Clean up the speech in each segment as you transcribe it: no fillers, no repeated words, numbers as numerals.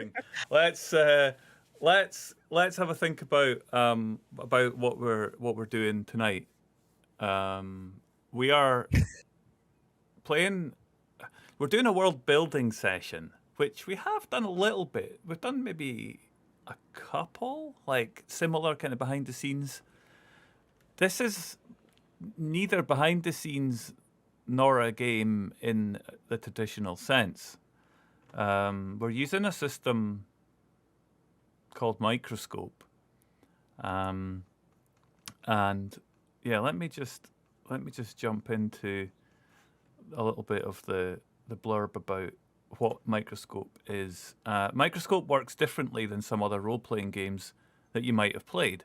joking. Let's have a think about what we're doing tonight. We are playing. We're doing a world building session, which we have done a little bit. We've done maybe a couple, like similar kind of behind the scenes. This is neither behind the scenes nor a game in the traditional sense. We're using a system called Microscope, and yeah, let me just jump into a little bit of the blurb about what Microscope is. Microscope works differently than some other role-playing games that you might have played.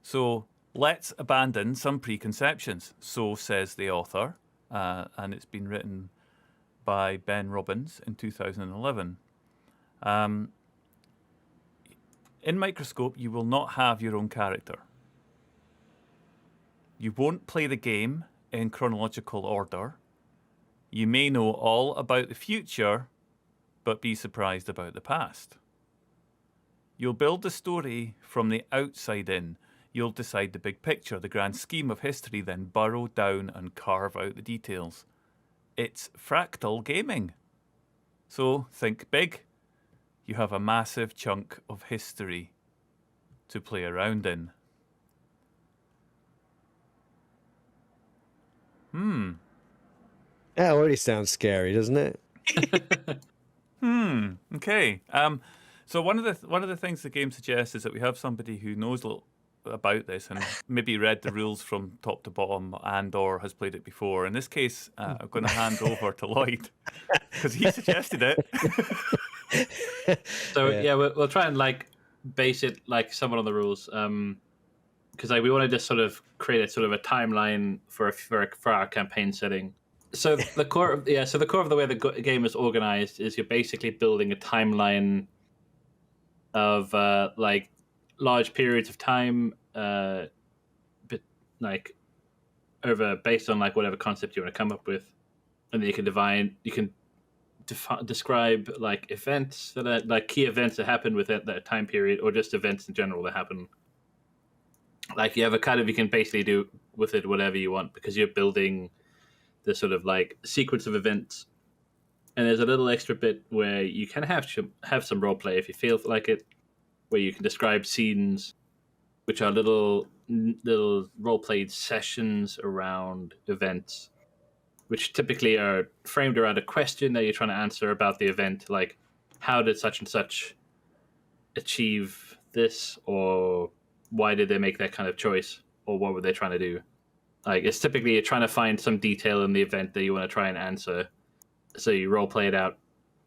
So let's abandon some preconceptions, so says the author, and it's been written by Ben Robbins in 2011. In Microscope, you will not have your own character. You won't play the game in chronological order. You may know all about the future, but be surprised about the past. You'll build the story from the outside in. You'll decide the big picture, the grand scheme of history, then burrow down and carve out the details. It's fractal gaming. So think big. You have a massive chunk of history to play around in. That already sounds scary, doesn't it? Okay. So one of the things the game suggests is that we have somebody who knows a little about this and maybe read the rules from top to bottom and or has played it before. In this case, I'm going to hand over to Lloyd because he suggested it. So yeah, we'll try and like base it like somewhat on the rules, because like we want to just sort of create a sort of a timeline for our campaign setting. So the core of the way the game is organized is you're basically building a timeline of like large periods of time, but like over based on like whatever concept you want to come up with, and then you can describe like events that are like key events that happen within that time period, or just events in general that happen. Like you can basically do with it whatever you want because you're building the sort of like sequence of events. And there's a little extra bit where you can have some role play if you feel like it, where you can describe scenes, which are little role played sessions around events, which typically are framed around a question that you're trying to answer about the event, like how did such and such achieve this, or why did they make that kind of choice, or what were they trying to do? Like it's typically you're trying to find some detail in the event that you want to try and answer, so you role play it out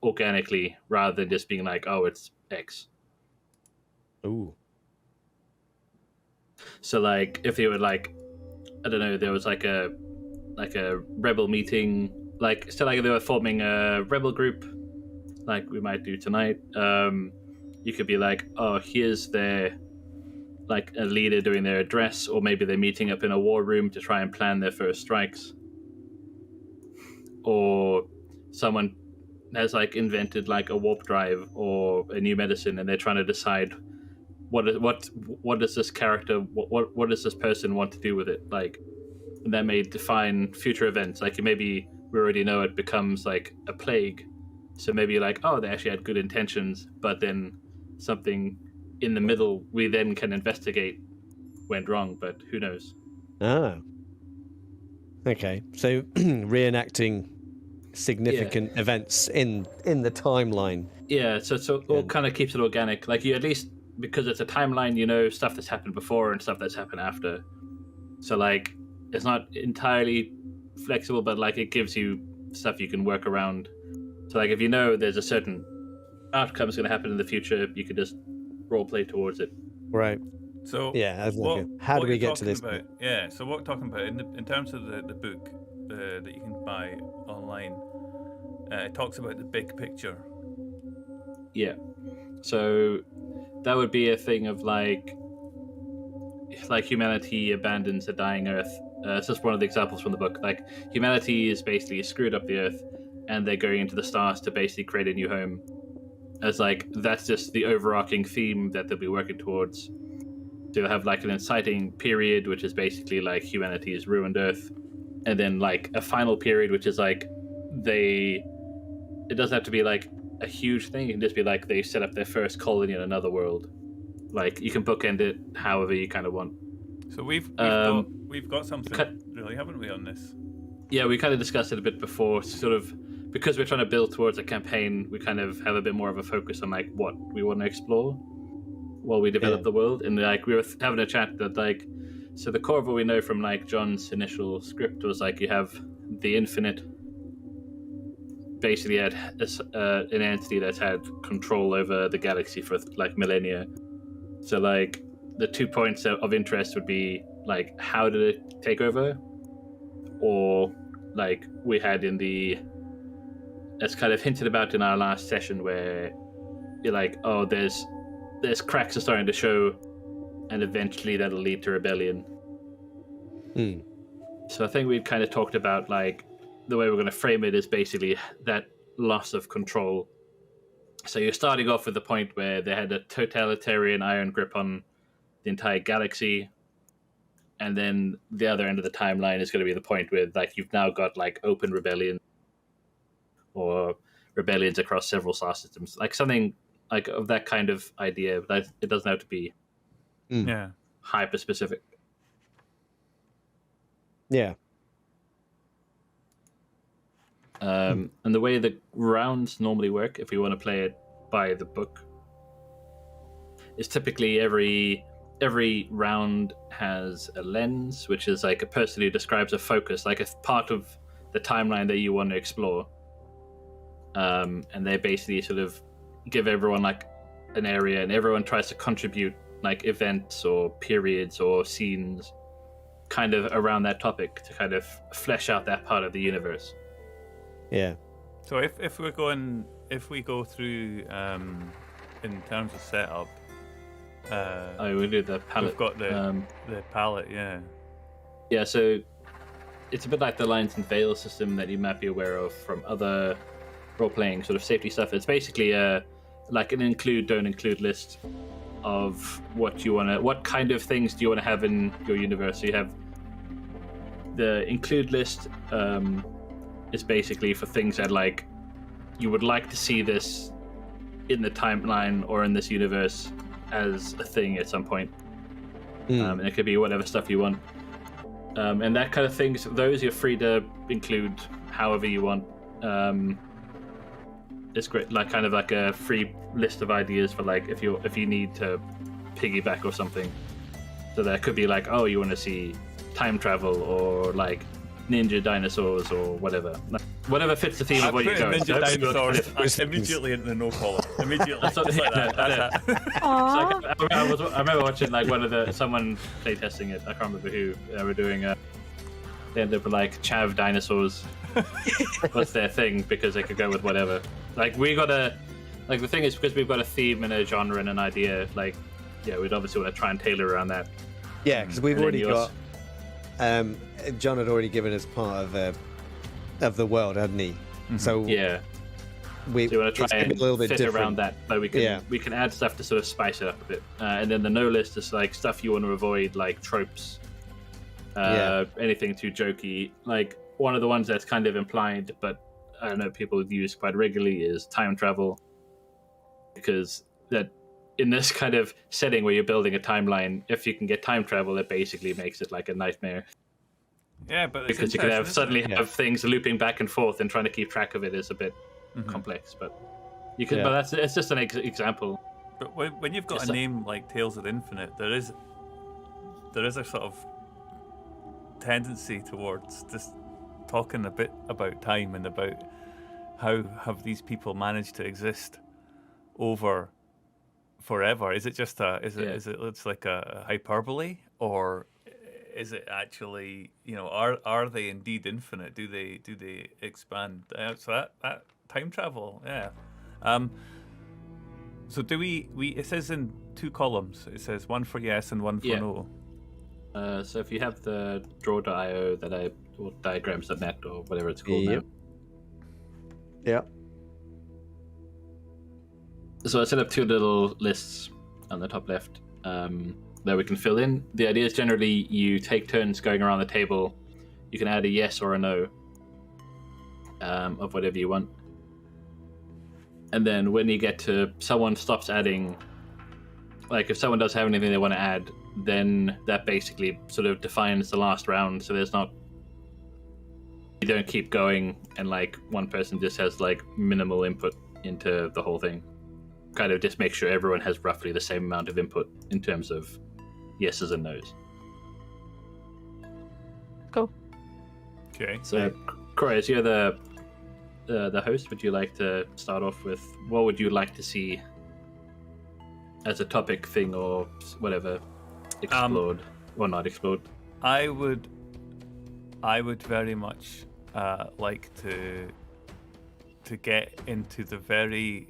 organically rather than just being like, oh, it's X. Ooh. So like if you were like, I don't know, there was like a rebel meeting, like so like they were forming a rebel group, like we might do tonight. You could be like, oh, here's their like a leader doing their address, or maybe they're meeting up in a war room to try and plan their first strikes, or someone has like invented like a warp drive or a new medicine, and they're trying to decide what does this character, what does this person want to do with it, like, and that may define future events. Like maybe we already know it becomes like a plague, so maybe like, oh, they actually had good intentions, but then something in the middle we then can investigate went wrong, but who knows. Okay, so reenacting significant events in the timeline. Yeah, so it all kind of keeps it organic. Like you, at least because it's a timeline, you know stuff that's happened before and stuff that's happened after. So like it's not entirely flexible, but like it gives you stuff you can work around. So like if you know there's a certain outcome is going to happen in the future, you could just role play towards it. Right. So yeah, how do we get to this? Yeah. So what we're talking about in terms of the book that you can buy online, it talks about the big picture. Yeah. So that would be a thing of like humanity abandons a dying Earth. It's just one of the examples from the book. Like humanity is basically screwed up the Earth, and they're going into the stars to basically create a new home. as like that's just the overarching theme that they'll be working towards. So you'll have like an inciting period, which is basically like humanity has ruined Earth, and then like a final period, which is like it doesn't have to be like a huge thing. It can just be like they set up their first colony in another world. Like you can bookend it however you kind of want. So we've got something, really, haven't we, on this? Yeah, we kind of discussed it a bit before. Sort of because we're trying to build towards a campaign, we kind of have a bit more of a focus on like what we want to explore while we develop the world. And like we were having a chat that like, so the core of what we know from like John's initial script was like you have the Infinite, basically had an entity that's had control over the galaxy for like millennia. So like the 2 points of interest would be like how did it take over, or like we had in the, as kind of hinted about in our last session, where you're like, oh, there's cracks are starting to show, and eventually that'll lead to rebellion. So I think we've kind of talked about like the way we're going to frame it is basically that loss of control. So you're starting off with the point where they had a totalitarian iron grip on the entire galaxy, and then the other end of the timeline is going to be the point where like you've now got like open rebellion or rebellions across several star systems, like something like of that kind of idea. But it doesn't have to be hyper specific. Yeah. And the way the rounds normally work, if we want to play it by the book, is typically every round has a lens, which is like a person who describes a focus, like a part of the timeline that you want to explore. And they basically sort of give everyone like an area, and everyone tries to contribute like events or periods or scenes kind of around that topic to kind of flesh out that part of the universe. Yeah. So if we go through in terms of setup, we do the palette. We've got the palette, yeah. Yeah, so it's a bit like the lines and veils system that you might be aware of from other role-playing sort of safety stuff. It's basically like an include, don't include list of what kind of things do you want to have in your universe. So you have the include list. Is basically for things that like you would like to see this in the timeline or in this universe as a thing at some point. And it could be whatever stuff you want, and that kind of things. Those you're free to include however you want. It's great, like kind of like a free list of ideas for like if you need to piggyback or something. So that could be like, oh, you want to see time travel or like ninja dinosaurs or whatever. Whatever fits the theme of what you're going. Ninja dinosaurs immediately into the no column. Immediately. Just like that. I remember watching like someone play testing it. I can't remember who. They were doing they ended up with like chav dinosaurs. What's their thing, because they could go with whatever. Like we got like the thing is, because we've got a theme and a genre and an idea, like we'd obviously want to try and tailor around that. Yeah, because we've already got John had already given us part of the world, hadn't he? Mm-hmm. So we want to try and a little bit fit different around that, but we can add stuff to sort of spice it up a bit. And then the no list is like stuff you want to avoid, like tropes, anything too jokey. Like one of the ones that's kind of implied, but I know people use quite regularly, is time travel, because that in this kind of setting where you're building a timeline, if you can get time travel, it basically makes it like a nightmare. Yeah, but because you can have things looping back and forth, and trying to keep track of it is a bit complex. But you can. But it's just an example. But when you've got a name like Tales of the Infinite, there is a sort of tendency towards just talking a bit about time and about how have these people managed to exist over forever. Is it just it's like a hyperbole, or is it actually, are they indeed infinite? Do they expand? So that time travel, so do we it says in 2 columns, it says one for yes and one for no. So if you have the draw.io or diagrams.net or whatever it's called now. Yeah. So I set up 2 little lists on the top left that we can fill in. The idea is generally you take turns going around the table. You can add a yes or a no of whatever you want. And then when you get to someone stops adding, like if someone does have anything they want to add, then that basically sort of defines the last round. So there's not, you don't keep going and like one person just has like minimal input into the whole thing. Kind of just make sure everyone has roughly the same amount of input in terms of yeses and nos. Cool. Okay. So, Corey, as you're the host, would you like to start off with what would you like to see as a topic thing or whatever explored or not explored? I would very much like to get into the very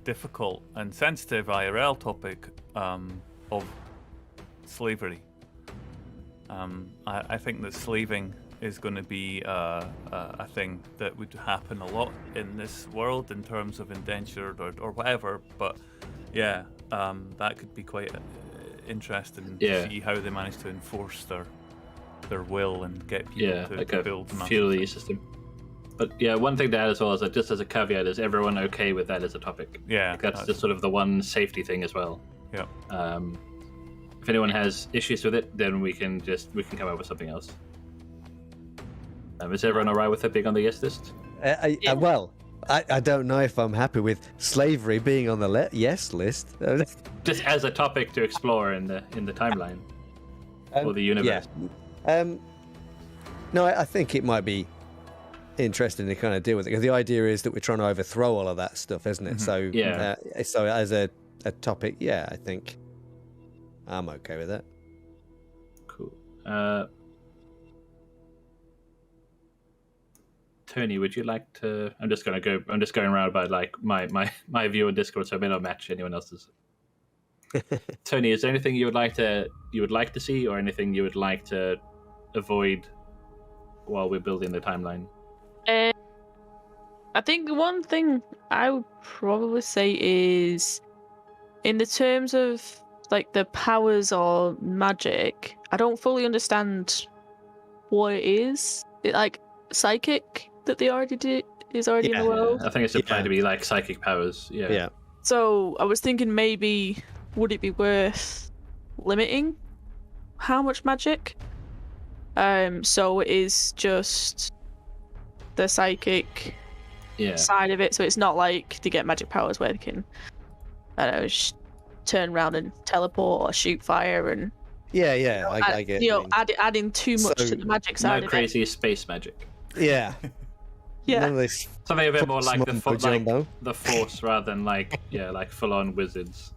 difficult and sensitive IRL topic of slavery. I think that slaving is going to be a thing that would happen a lot in this world in terms of indentured or whatever. But yeah, that could be quite interesting to see how they manage to enforce their will and get people to build a feudal system. But yeah, one thing to add as well is that just as a caveat, is everyone okay with that as a topic? Yeah, like that's just sort of the one safety thing as well. Yeah. If anyone has issues with it, then we can come up with something else. Is everyone alright with it being on the yes list? Well, I don't know if I'm happy with slavery being on the yes list. Just as a topic to explore in the timeline or the universe. Yeah. No, I think it might be interesting to kind of deal with it because the idea is that we're trying to overthrow all of that stuff, isn't it? Mm-hmm. So so as a topic, yeah, I think I'm okay with that. Cool. Tony, would you like to? I'm just going around by like my view on Discord, so I may not match anyone else's. Tony, is there anything you would like to see, or anything you would like to avoid while we're building the timeline? I think the one thing I would probably say is, in the terms of like the powers or magic, I don't fully understand what it is. It like psychic that they already did is already in the world. I think it's implied to be like psychic powers. Yeah. So I was thinking maybe would it be worth limiting how much magic? So it is just the psychic side of it. So it's not like they get magic powers where they can, I don't know, turn around and teleport or shoot fire and I get adding too much to the magic side. No crazy space magic. Yeah. Something a bit more like the Force rather than like full on wizards.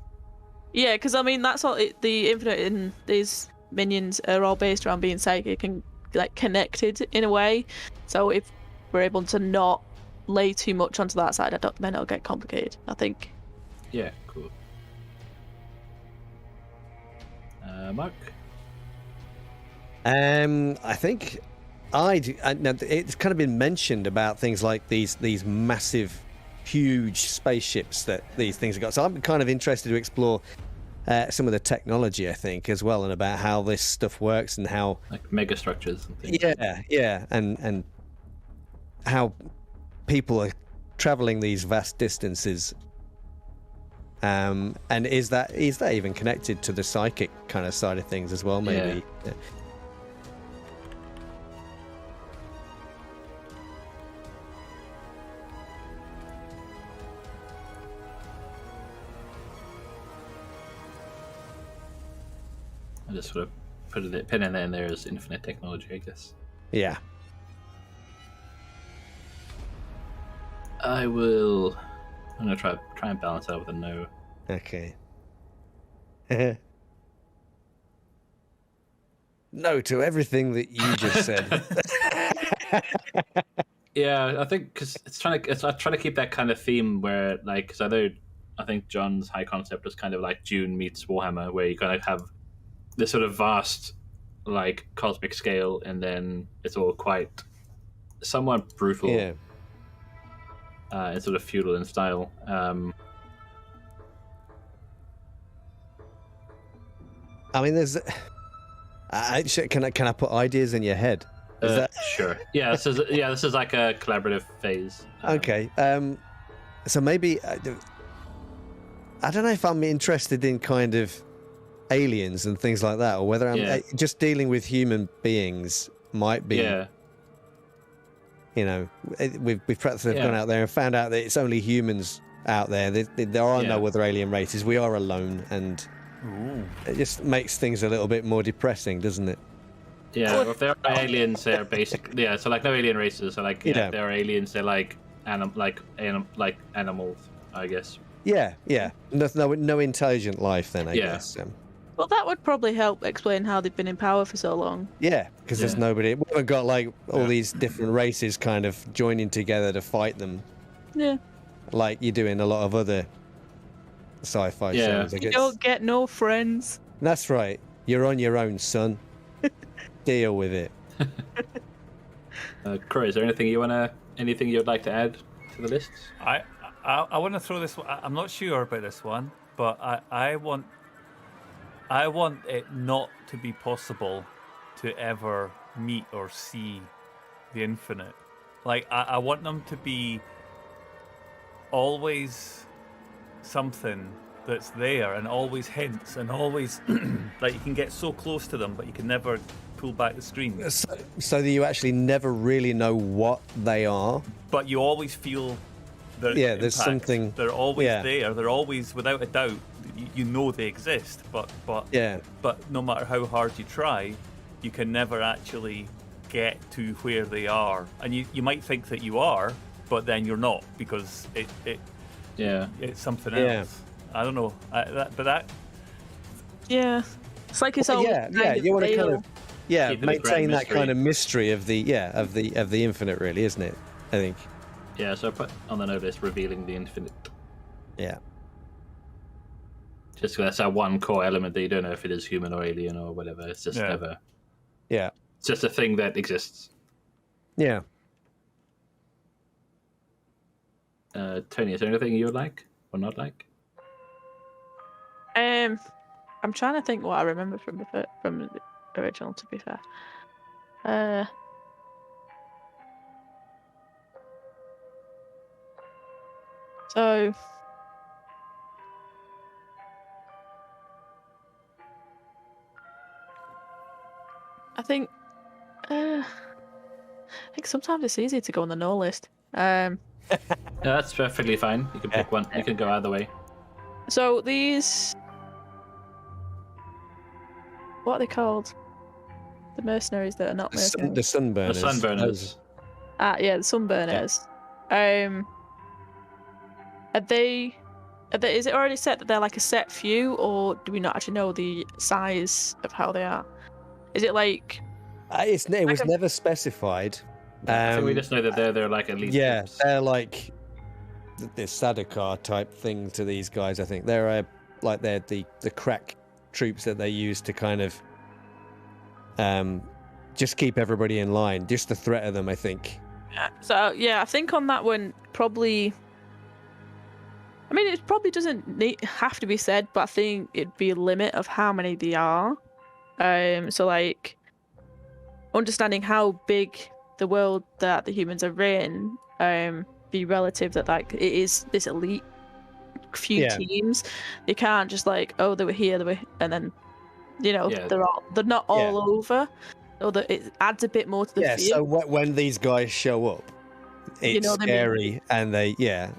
Yeah, because I mean that's all. The Infinite and these minions are all based around being psychic and like connected in a way. So if we're able to not lay too much onto that side, then it'll get complicated, I think. Yeah, cool. Mark? I think now it's kind of been mentioned about things like these massive, huge spaceships that these things have got. So I'm kind of interested to explore some of the technology, I think, as well, and about how this stuff works and how like megastructures and things. Yeah, and how people are traveling these vast distances. And is that even connected to the psychic kind of side of things as well? Maybe. Yeah. I just sort of put a pin in there as infinite technology, I guess. Yeah. I'm gonna try and balance out with a no. Okay. No to everything that you just said. Yeah, I think because it's trying to keep that kind of theme where, like, because I think John's high concept was kind of like Dune meets Warhammer, where you kind of have this sort of vast, like, cosmic scale, and then it's all quite somewhat brutal. Yeah. And sort of feudal in style. I mean, there's. Can I put ideas in your head? Is that Sure? Yeah, this is like a collaborative phase. okay? So maybe I don't know if I'm interested in kind of aliens and things like that, or whether I'm just dealing with human beings might be. Yeah. You know, we've perhaps gone out there and found out that it's only humans out there. There are no other alien races. We are alone, and it just makes things a little bit more depressing, doesn't it? Yeah, well, if there are aliens, they're basically so like no alien races. So like if there are aliens, they're like animals, I guess. Yeah. No intelligent life then, I guess. Well, that would probably help explain how they've been in power for so long. Yeah, because there's nobody. We haven't got like all these different races kind of joining together to fight them. Yeah. Like you do in a lot of other sci-fi shows. You don't get no friends. That's right. You're on your own, son. Deal with it. Crow, is there anything you'd like to add to the list? I want to throw this. I'm not sure about this one, but I want it not to be possible to ever meet or see the infinite. Like I want them to be always something that's there and always hints and always like you can get so close to them, but you can never pull back the screen. So that you actually never really know what they are. But you always feel their there's impact. something. They're always there. They're always, without a doubt, you know they exist. But no matter how hard you try, you can never actually get to where they are. And you might think that you are, but then you're not because it's something else. I don't know. Yeah, it's like it's all. You want to kind of maintain that mystery. kind of mystery of the infinite, really, isn't it? I think. Yeah, so I put on the notice revealing the infinite. Yeah. Just because that's that one core element that you don't know if it is human or alien or whatever. It's just never. Yeah. It's just a thing that exists. Yeah. Tony, is there anything you would like or not like? I'm trying to think what I remember from the original. To be fair, so I think sometimes it's easy to go on the no list. Yeah, that's perfectly fine. You can pick one. You can go either way. So these, what are they called? The mercenaries that are not mercenaries. The sunburners. The sunburners. Yeah, the sunburners. Are they? Is it already set that they're like a set few, or do we not actually know the size of how they are? Is it like? It was never specified. I think we just know that they're like elite. Yeah, groups. they're like the Sadokar type thing to these guys. I think they're they're the crack troops that they use to kind of just keep everybody in line, just the threat of them. I think. So yeah, I think on that one probably. I mean, it probably doesn't have to be said, but I think it'd be a limit of how many they are. So like understanding how big the world that the humans are in, be relative that like it is this elite few teams. They can't just like, oh, they were here, and then they're not all over. Or that it adds a bit more to the feel. So when these guys show up, it's scary, and they Yeah.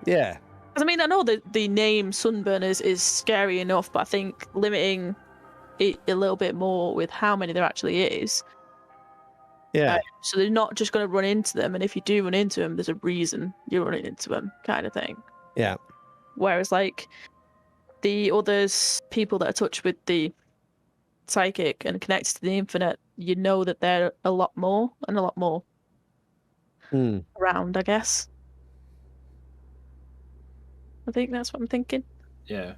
Because I mean, I know that the name Sunburners is scary enough, but I think limiting it a little bit more with how many there actually is. Yeah. So they're not just going to run into them, and if you do run into them, there's a reason you're running into them, kind of thing. Yeah. Whereas, like, the others, people that are touched with the psychic and connected to the infinite, you know that they're a lot more around, I guess. I think that's what I'm thinking. Yeah.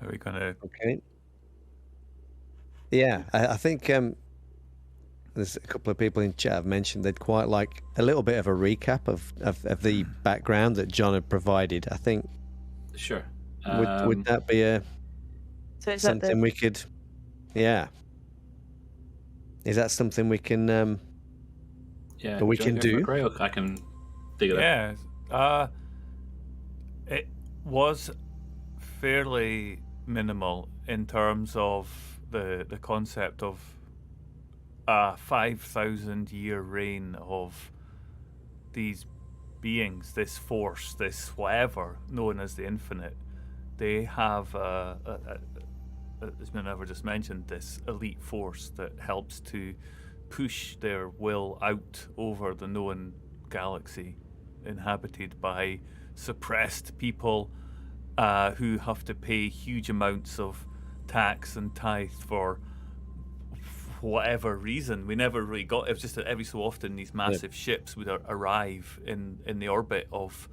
Are we gonna? Okay. Yeah, I think there's a couple of people in chat have mentioned they'd quite like a little bit of a recap of the background that John had provided. I think Sure. would that be So is that something we could? Yeah. Is that something we can? Yeah, we do you can want to go do? for it, Gray, or I can dig it up. Yeah. It was fairly minimal in terms of the concept of a 5,000-year reign of these beings, this force, this whatever known as the Infinite. They have, as Minerva just mentioned, this elite force that helps to push their will out over the known galaxy, inhabited by suppressed people who have to pay huge amounts of tax and tithe for whatever reason. We never really got it. Was just that every so often these massive ships would arrive in the orbit of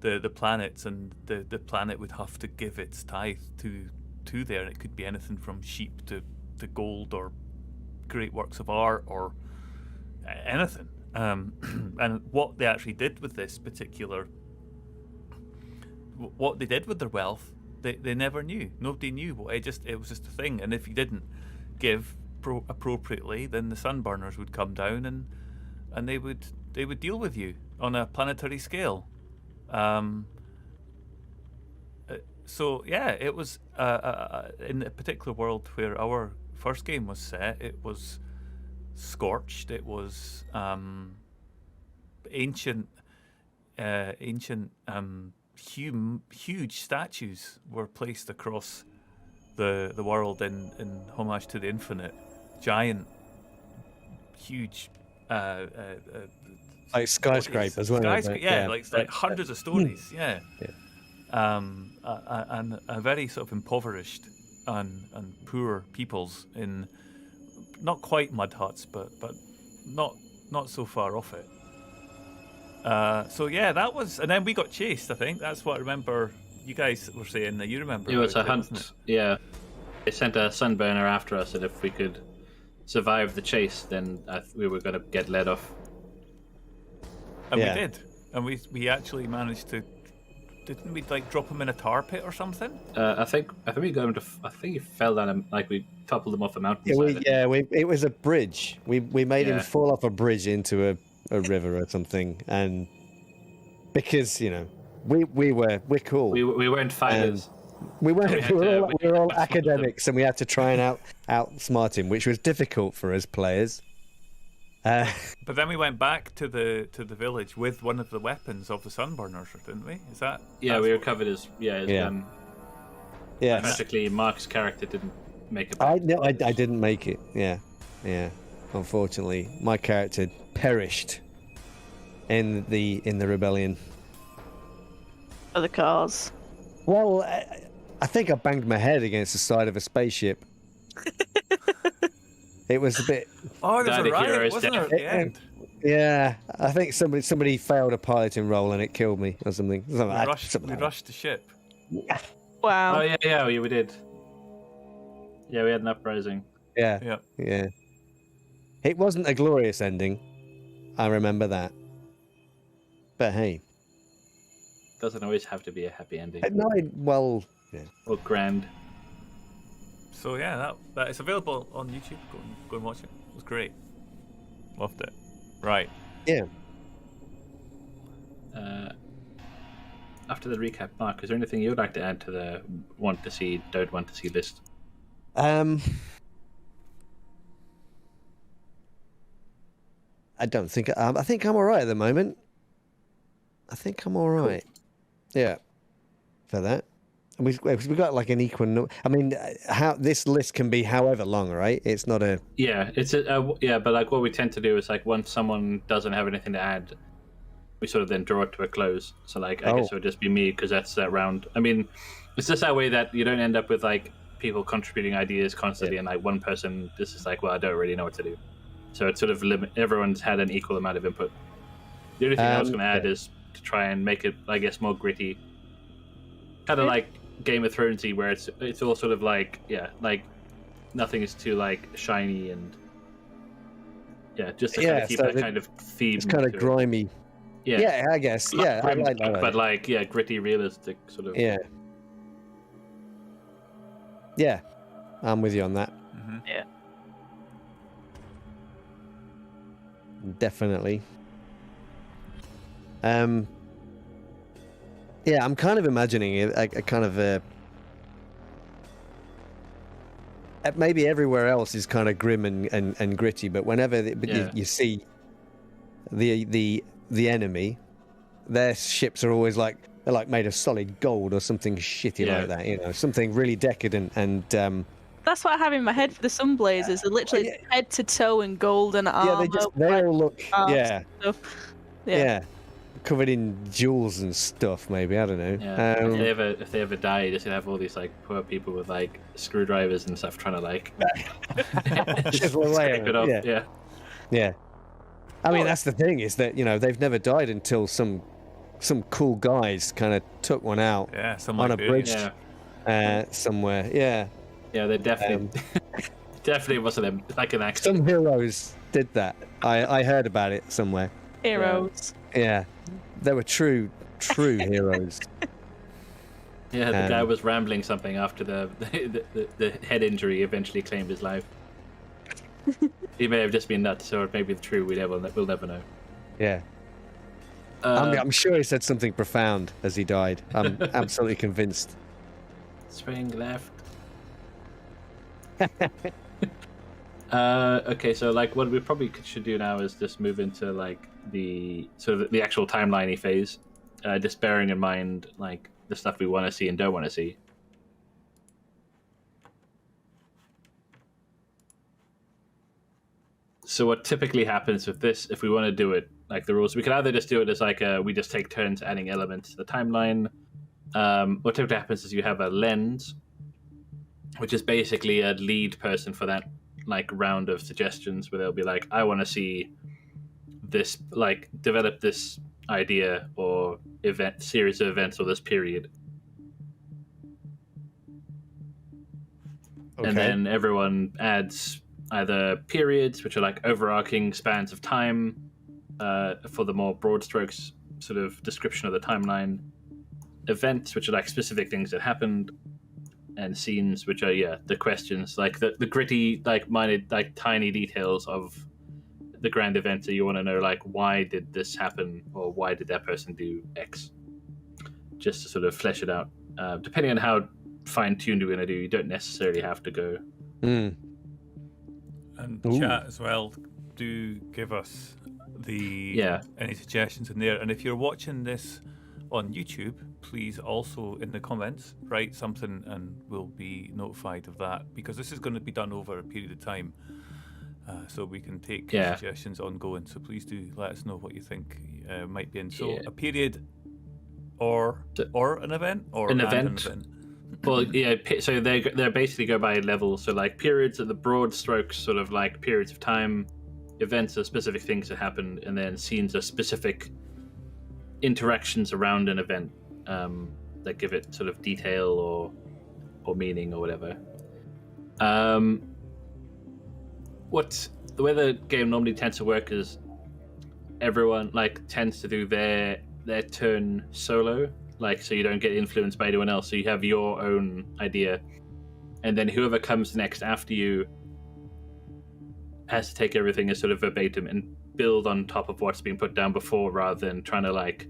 the planets, and the planet would have to give its tithe to there, and it could be anything from sheep to gold or great works of art or anything. And what they actually did with this particular, what they did with their wealth, they never knew. Nobody knew. It was just a thing. And if you didn't give appropriately, then the Sunburners would come down and they would deal with you on a planetary scale. So yeah, it was in a particular world where our first game was set. It was scorched. It was ancient. Huge statues were placed across the world in homage to the Infinite. Giant, huge, like skyscrapers, weren't they? Yeah, like hundreds of stories. Yeah. And a very sort of impoverished and poor peoples in not quite mud huts, but not so far off it. So yeah, that was, and then we got chased. I think that's what I remember. You guys were saying that you remember. It was a hunt. Yeah, they sent a sunburner after us, and if we could survive the chase, then we were going to get let off. And we did, and we actually managed to. Didn't we like drop him in a tar pit or something? I think we got him to. I think he fell down. Like we toppled him off a mountain. It was a bridge. We made him fall off a bridge into a river or something, and because we're cool. We weren't fighters. We were all academics, and we had to try and outsmart him, which was difficult for us players. But then we went back to the village with one of the weapons of the Sunburners, didn't we? Is that? Yeah, we recovered his gun. Yeah. Tragically, Mark's character didn't make it. I didn't make it. Yeah. Unfortunately, my character perished in the rebellion. For the cars. Well, I think I banged my head against the side of a spaceship. It was a bit. Oh, there's a riot, wasn't there, at the end? Yeah, I think somebody failed a piloting role and it killed me or something. We rushed the ship. Wow. Oh yeah, we did. Yeah, we had an uprising. Yeah. It wasn't a glorious ending. I remember that. But hey, Doesn't always have to be a happy ending. no, Or grand. So yeah, that is available on YouTube. Go and watch it. It was great. Loved it. Right. Yeah. After the recap, Mark, is there anything you would like to add to the want to see, don't want to see list? I don't think I think I'm all right at the moment. I think I'm all right. Cool. Yeah. For that. We got like an equal. I mean, how this list can be however long, right? It's not a. Yeah, but like what we tend to do is like once someone doesn't have anything to add, we sort of then draw it to a close. So like I guess it would just be me because that's that round. I mean, it's just that way that you don't end up with like people contributing ideas constantly and like one person just is like, well, I don't really know what to do. So it's sort of everyone's had an equal amount of input. The only thing I was going to add is to try and make it, I guess, more gritty, kind of like Game of Thronesy, where it's all sort of like like nothing is too like shiny and just to kind of keep so that kind of theme. It's kind of to it. grimy. Yeah, I guess. Yeah, I like that. But like, gritty, realistic sort of. Yeah. Yeah, I'm with you on that. Mm-hmm. Yeah. Definitely. Yeah, I'm kind of imagining a kind of maybe everywhere else is kind of grim and gritty, but whenever you see the enemy, their ships are always like they're like made of solid gold or something shitty like that, you know, something really decadent and. That's what I have in my head for the Sunblazers. They're literally head to toe in gold and armor. They all look Stuff. covered in jewels and stuff. Maybe I don't know. Yeah. If they ever die, you're just gonna have all these like poor people with like screwdrivers and stuff trying to like chisel away. Yeah. I mean, that's the thing is that they've never died until some cool guys kind of took one out on a bridge somewhere. Yeah. Yeah, they definitely wasn't like an accident. Some heroes did that. I heard about it somewhere. Heroes. Yeah, they were true heroes. Yeah, the guy was rambling something after the head injury eventually claimed his life. He may have just been nuts, or maybe it's true. We'll never know. Yeah. I'm sure he said something profound as he died. I'm absolutely convinced. Swing left. Okay, so like what we probably should do now is just move into like the actual timeliney phase, just bearing in mind like the stuff we want to see and don't want to see. So what typically happens with this, if we want to do it like the rules, we can either just do it as like we just take turns adding elements to the timeline. What typically happens is you have a lens, which is basically a lead person for that like round of suggestions where they'll be like, I want to see this, like develop this idea or series of events or this period. Okay. And then everyone adds either periods, which are like overarching spans of time for the more broad strokes sort of description of the timeline, events, which are like specific things that happened, and scenes, which are the questions, like the gritty, like minor, like tiny details of the grand event that you want to know, like why did this happen or why did that person do X, just to sort of flesh it out. Depending on how fine-tuned you're going to do, you don't necessarily have to go. And chat as well, do give us any suggestions in there. And if you're watching this on YouTube, please also in the comments write something and we'll be notified of that, because this is going to be done over a period of time, so we can take suggestions ongoing. So please do let us know what you think might be in. So a period or an event or an event. Well, so they basically go by levels. So like periods are the broad strokes, sort of like periods of time. Events are specific things that happen, and then scenes are specific interactions around an event that give it sort of detail or meaning or whatever. The way the game normally tends to work is everyone like tends to do their turn solo, like so you don't get influenced by anyone else. So you have your own idea, and then whoever comes next after you has to take everything as sort of verbatim and build on top of what's been put down before, rather than trying to like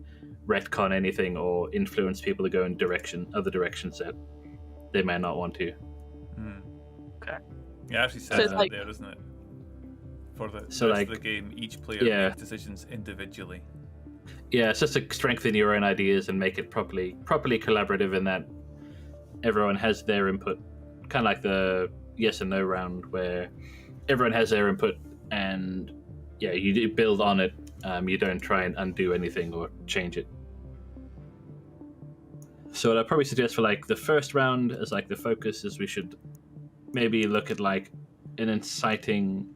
retcon anything or influence people to go in other directions that they may not want to. Okay. Yeah, actually says that there, doesn't it? For the rest of the game, each player makes decisions individually. Yeah, it's just to strengthen your own ideas and make it properly collaborative, in that everyone has their input, kind of like the yes and no round, where everyone has their input and you build on it. You don't try and undo anything or change it. So what I'd probably suggest for like the first round as like the focus is we should maybe look at like an inciting,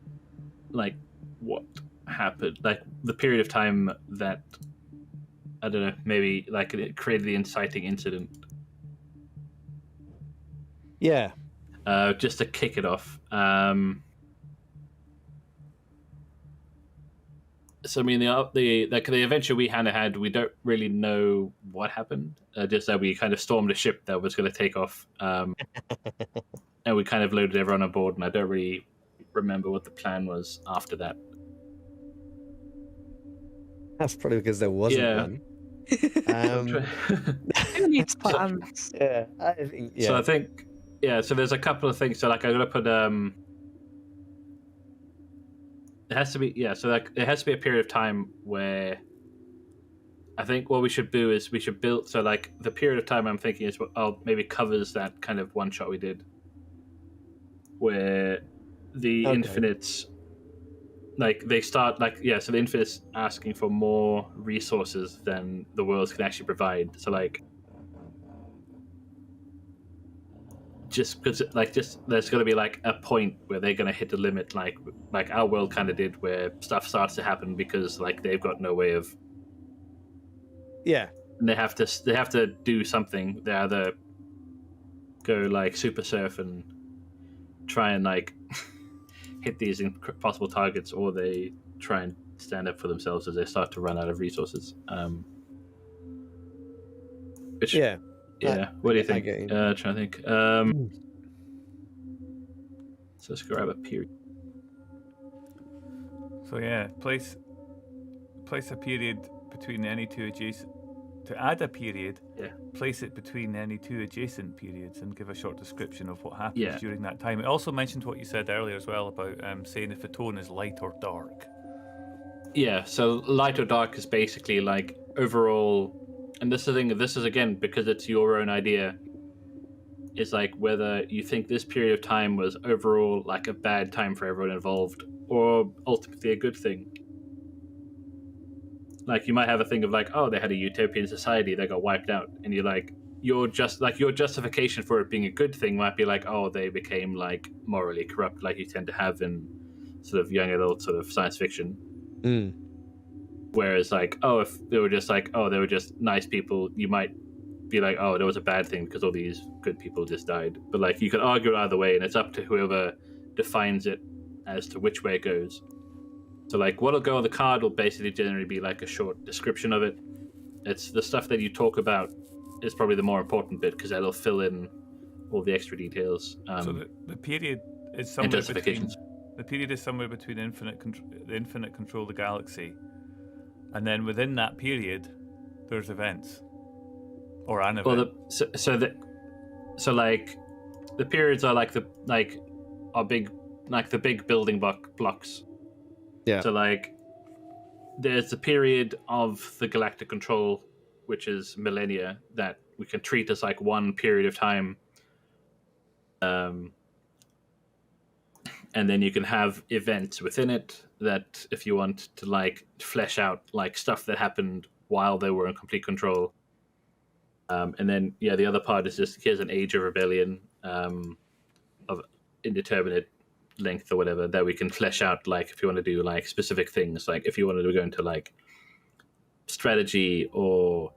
like what happened, like the period of time that, I don't know, maybe like it created the inciting incident. Yeah. Just to kick it off. So I mean, the adventure we had, we don't really know what happened. Just that we kind of stormed a ship that was going to take off, and we kind of loaded everyone on board. And I don't really remember what the plan was after that. That's probably because there wasn't one. Who needs plans? Yeah, I think. Yeah. So I think, so there's a couple of things. So like, I'm gonna put it has to be So like, it has to be a period of time where I think what we should do is we should build. So like, the period of time I'm thinking is maybe covers that kind of one shot we did, where the Infinites. Like they start so the Infinites asking for more resources than the worlds can actually provide. So like, just because there's going to be like a point where they're going to hit the limit, like our world kind of did, where stuff starts to happen because like they've got no way of. Yeah. And they have to do something. They either go like super surf and try and like. Hit these impossible targets, or they try and stand up for themselves as they start to run out of resources. What do you think? Trying to think. So let's grab a period. So yeah, place a period between any two adjacent. To add a period, place it between any two adjacent periods and give a short description of what happens during that time. It also mentioned what you said earlier as well about saying if the tone is light or dark. Yeah, so light or dark is basically like overall, and this is again because it's your own idea, is like whether you think this period of time was overall like a bad time for everyone involved or ultimately a good thing. Like, you might have a thing of like, oh, they had a utopian society that got wiped out, and you're like, your justification for it being a good thing might be like, oh, they became like morally corrupt, like you tend to have in sort of young adult sort of science fiction. Whereas like, oh, if they were just like, oh, they were just nice people, you might be like, oh, there was a bad thing because all these good people just died. But like, you could argue it either way, and it's up to whoever defines it as to which way it goes. So like, what'll go on the card will basically generally be like a short description of it. It's the stuff that you talk about is probably the more important bit because that'll fill in all the extra details. So the period is somewhere between. The period is somewhere between the infinite control of the galaxy, and then within that period, there's events or an event. Well, so like the periods are like the big building blocks. Yeah. So like, there's the period of the galactic control, which is millennia, that we can treat as like one period of time. And then you can have events within it that, if you want to like flesh out like stuff that happened while they were in complete control. And then the other part is just here's an age of rebellion of indeterminate length or whatever that we can flesh out, like if you want to do like specific things, like if you wanted to go into like strategy or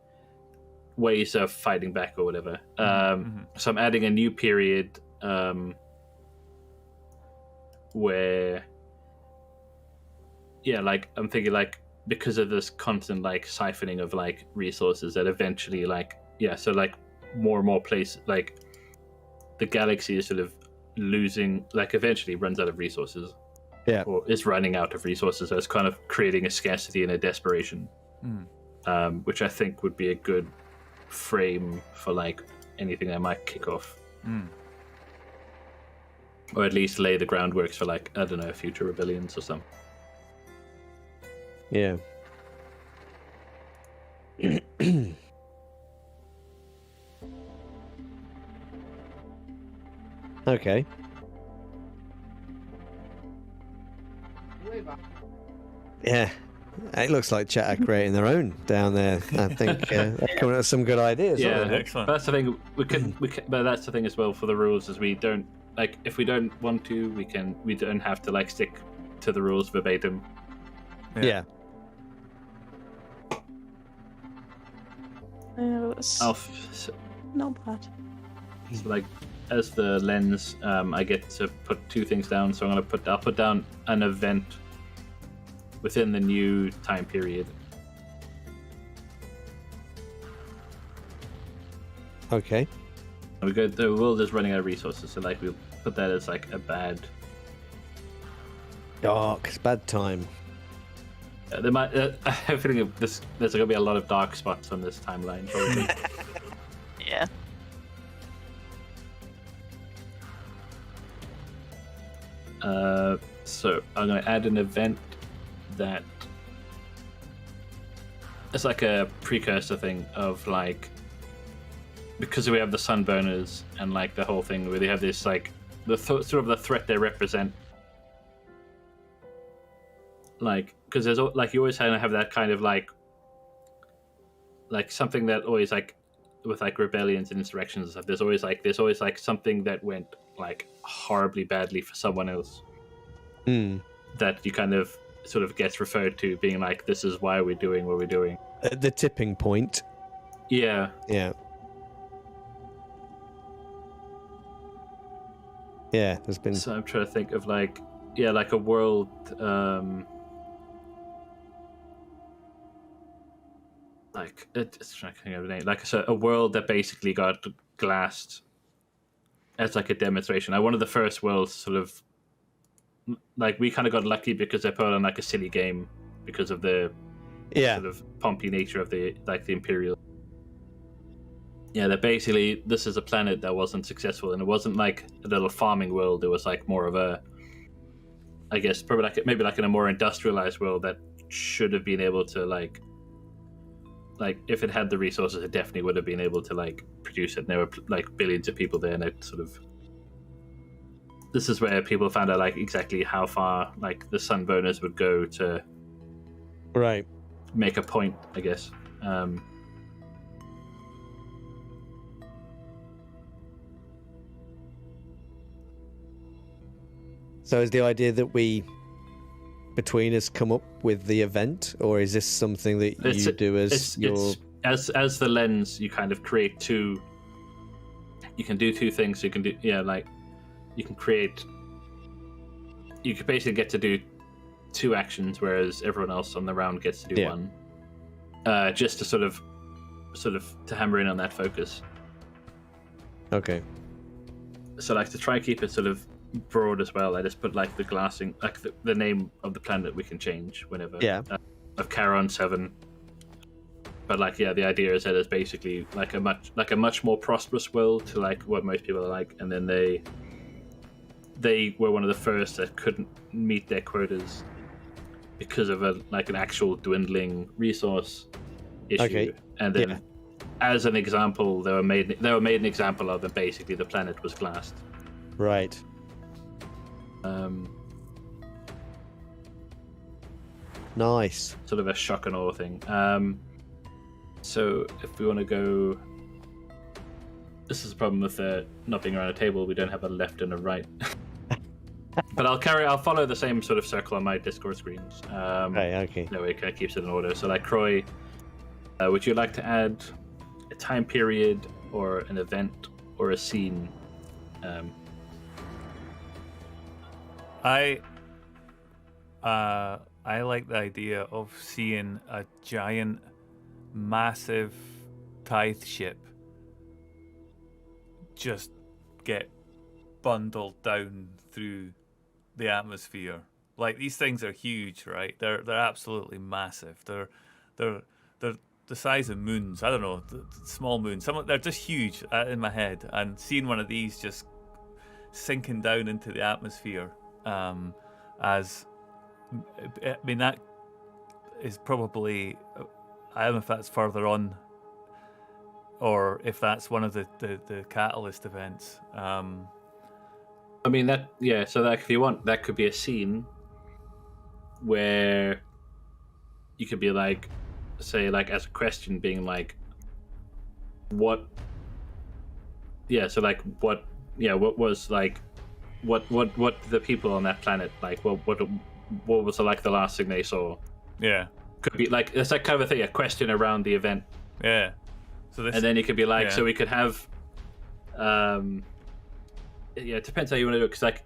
ways of fighting back or whatever. So I'm adding a new period where like I'm thinking like because of this constant like siphoning of like resources that eventually like so like more and more place like the galaxy is sort of losing, like eventually runs out of resources, or is running out of resources. So it's kind of creating a scarcity and a desperation, which I think would be a good frame for like anything that might kick off, or at least lay the groundworks for like, I don't know, future rebellions or something. Yeah. Okay. Yeah, it looks like chat are creating their own down there. I think they're coming up with some good ideas. Yeah, excellent. But that's the thing. We can. But that's the thing as well for the rules is we don't like if we don't want to, we don't have to like stick to the rules verbatim. Yeah. Not bad. So like, as the lens, I get to put two things down. So I'll put down an event within the new time period. Okay. The world is running out of resources, so like we'll put that as like a bad. Dark. It's bad time. There might. I have a feeling there's going to be a lot of dark spots on this timeline. Probably. Yeah. So I'm going to add an event that it's like a precursor thing of like, because we have the sunburners and like the whole thing where they have this like sort of the threat they represent. Like, because there's like you always have that kind of like something that always like with like rebellions and insurrections and stuff. There's always like something that went like horribly badly for someone else. That you kind of sort of gets referred to being like, this is why we're doing what we're doing. The tipping point. Yeah. Yeah. Yeah, there's been. So I'm trying to think of like, yeah, like a world. Like it's trying to think of a name. Like a world that basically got glassed as like a demonstration. Like one of the first worlds, sort of. Like we kind of got lucky because they put on like a silly game because of the sort of pompy nature of the Imperial. Yeah, that basically this is a planet that wasn't successful, and it wasn't like a little farming world. It was like more of a, I guess, probably maybe in a more industrialized world that should have been able to like if it had the resources, it definitely would have been able to like produce it. And there were like billions of people there, and it sort of. This is where people found out like exactly how far like the sunburners would go to make a point, I guess. So is the idea that we between us come up with the event, or is this something that you do as your as the lens? You kind of create two. You can do two things. You can do like. You can create. You could basically get to do two actions, whereas everyone else on the round gets to do one. Just to sort of to hammer in on that focus. Okay. So like to try and keep it sort of broad as well, I just put like the glassing, like the name of the planet we can change whenever. Yeah. Of Charon 7. But like the idea is that it's basically like a much more prosperous world to like what most people are like, and then they were one of the first that couldn't meet their quotas because of an actual dwindling resource issue. Okay. And then, as an example, they were made an example of, and basically the planet was glassed. Right. Nice. Sort of a shock and awe thing. So if we want to go, this is the problem with not being around a table. We don't have a left and a right. But I'll follow the same sort of circle on my Discord screens. Okay. That way it kind of keeps it in order. So like Croy, would you like to add a time period or an event or a scene? I like the idea of seeing a giant, massive tithe ship just get bundled down through the atmosphere. Like, these things are huge, right? They're absolutely massive. They're the size of moons. I don't know, small moons. They're just huge in my head. And seeing one of these just sinking down into the atmosphere, that is probably, I don't know if that's further on or if that's one of the catalyst events. I mean so that if you want, that could be a scene where you could be like, say, like as a question being like, what was like, what the people on that planet like, what was like the last thing they saw? Yeah, could be like, it's like kind of a thing, a question around the event. Yeah. So this, and then you could be like, so we could have it depends how you want to do it, because like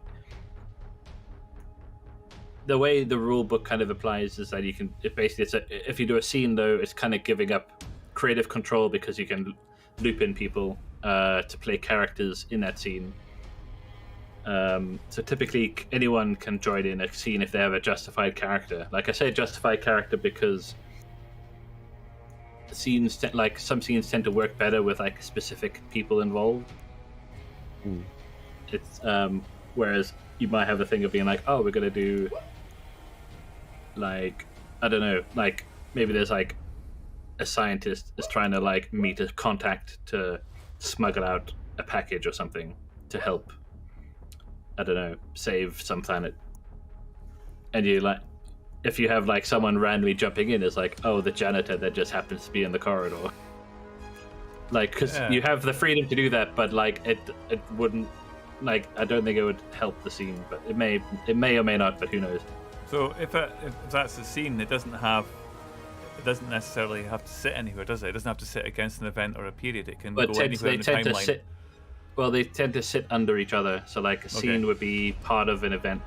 the way the rule book kind of applies is that you can if you do a scene though, it's kind of giving up creative control because you can loop in people to play characters in that scene. So typically anyone can join in a scene if they have a justified character. Like I say justified character because scenes some scenes tend to work better with like specific people involved. It's whereas you might have a thing of being like, oh, we're gonna do like, I don't know, like maybe there's like a scientist is trying to like meet a contact to smuggle out a package or something to help, I don't know, save some planet. And you like, if you have like someone randomly jumping in, it's like, oh, the janitor that just happens to be in the corridor. Like, because you have the freedom to do that, but like it wouldn't, like, I don't think it would help the scene, but it may or may not, but who knows. So if that's the scene, it doesn't necessarily have to sit anywhere, does it? It doesn't have to sit against an event or a period. It can go anywhere in the timeline. They tend to sit under each other. So like a scene would be part of an event.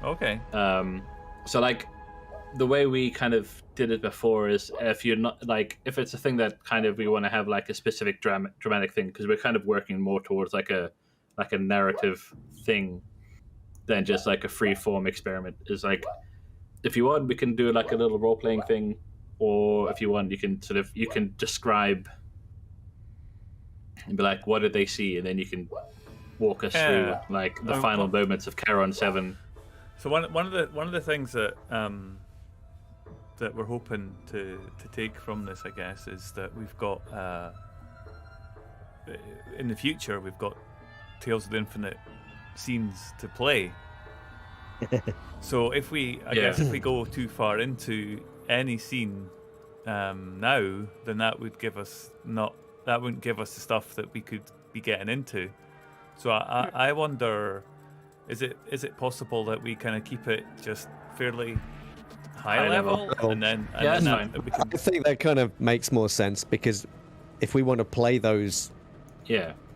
Okay. So like the way we kind of did it before is if you're not like, if it's a thing that kind of we want to have like a specific dramatic thing, because we're kind of working more towards like a narrative thing than just like a free form experiment. Is like, if you want, we can do like a little role playing thing, or if you want, you can describe and be like, what did they see, and then you can walk us through like the final moments of Charon 7. So one of the things that that we're hoping to take from this, I guess, is that we've got in the future we've got Tales of the Infinite scenes to play. So if we go too far into any scene now, then that wouldn't give us the stuff that we could be getting into. So I wonder, is it possible that we kind of keep it just fairly high level? And then we can... I think that kind of makes more sense, because if we want to play those,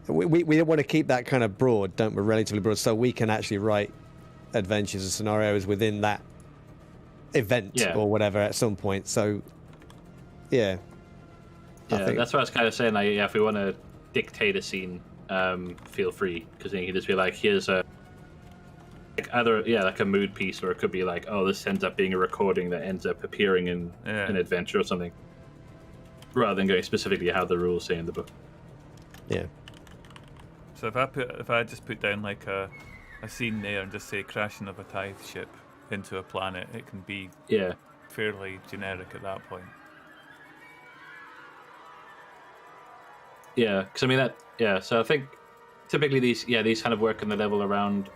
we don't want to keep that kind of broad, don't we? Relatively broad, so we can actually write adventures and scenarios within that event or whatever at some point. So I think that's what I was kind of saying. Like, if we want to dictate a scene, feel free, because then you can just be like, here's a either like a mood piece, or it could be like, oh, this ends up being a recording that ends up appearing in an adventure or something, rather than going specifically how the rules say in the book. So if I just put down like a scene there and just say crashing of a tithe ship into a planet, it can be fairly generic at that point. Yeah, because I mean that. So I think typically these kind of work in the level around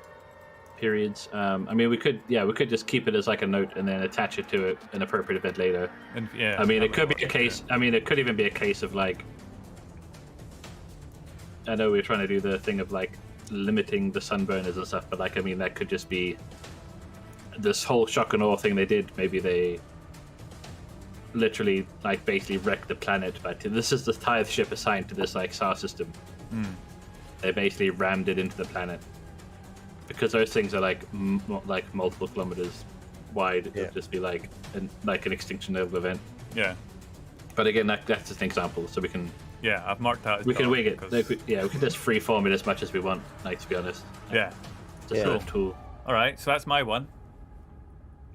periods. I mean, we could just keep it as like a note and then attach it to an appropriate event later. And I mean, it could be a case. I mean, it could even be a case of like, I know we're trying to do the thing of like limiting the sunburners and stuff, but like, I mean, that could just be this whole shock and awe thing they did. Maybe they literally like basically wrecked the planet, but this is the tithe ship assigned to this like star system. They basically rammed it into the planet, because those things are like like multiple kilometers wide. It would just be like an extinction level event. But again, that's just an example, so we can I've marked that. We can wing it. We can just freeform it as much as we want. Like, to be honest. Just a tool. All right, so that's my one.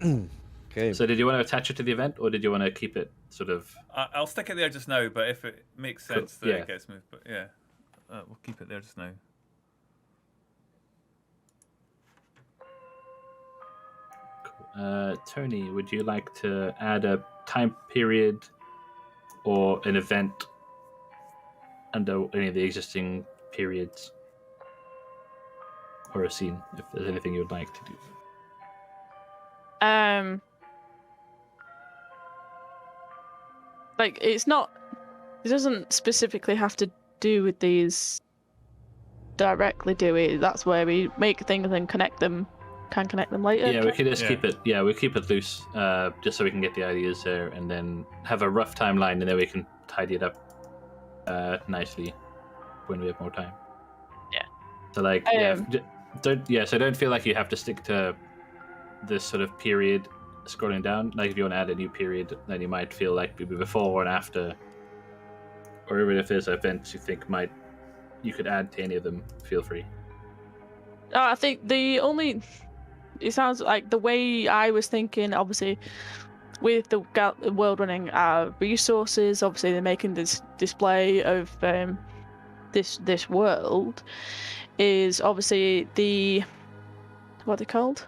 Okay. So did you want to attach it to the event, or did you want to keep it sort of... I'll stick it there just now, but if it makes sense that it gets moved, but we'll keep it there just now. Cool. Tony, would you like to add a time period or an event under any of the existing periods, or a scene, if there's anything you would like to do? Like, it doesn't specifically have to do with these directly, do it? That's where we make things and connect them later. Yeah, we could just keep it. Yeah, we keep it loose, just so we can get the ideas there, and then have a rough timeline, and then we can tidy it up nicely when we have more time. Yeah. So like, so don't feel like you have to stick to this sort of period scrolling down. Like if you want to add a new period, then you might feel like maybe before and after, or even if there's events you think you could add to any of them, feel free. I think it sounds like the way I was thinking, obviously, with the world running resources, obviously they're making this display of this world, is obviously what are they called?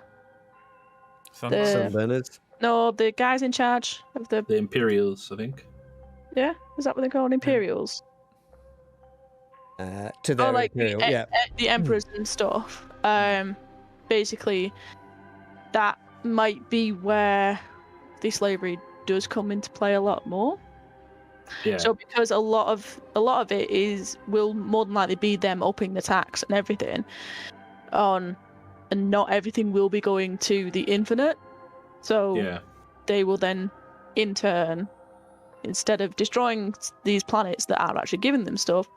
Sunburners. No, the guys in charge of the Imperials, I think. Yeah, is that what they're called? Imperials? To their like Imperial, the emperors and stuff. Basically, that might be where the slavery does come into play a lot more. Yeah. So because a lot of it will more than likely be them upping the tax and everything on, and not everything will be going to the infinite. So they will then, in turn, instead of destroying these planets that are actually giving them stuff,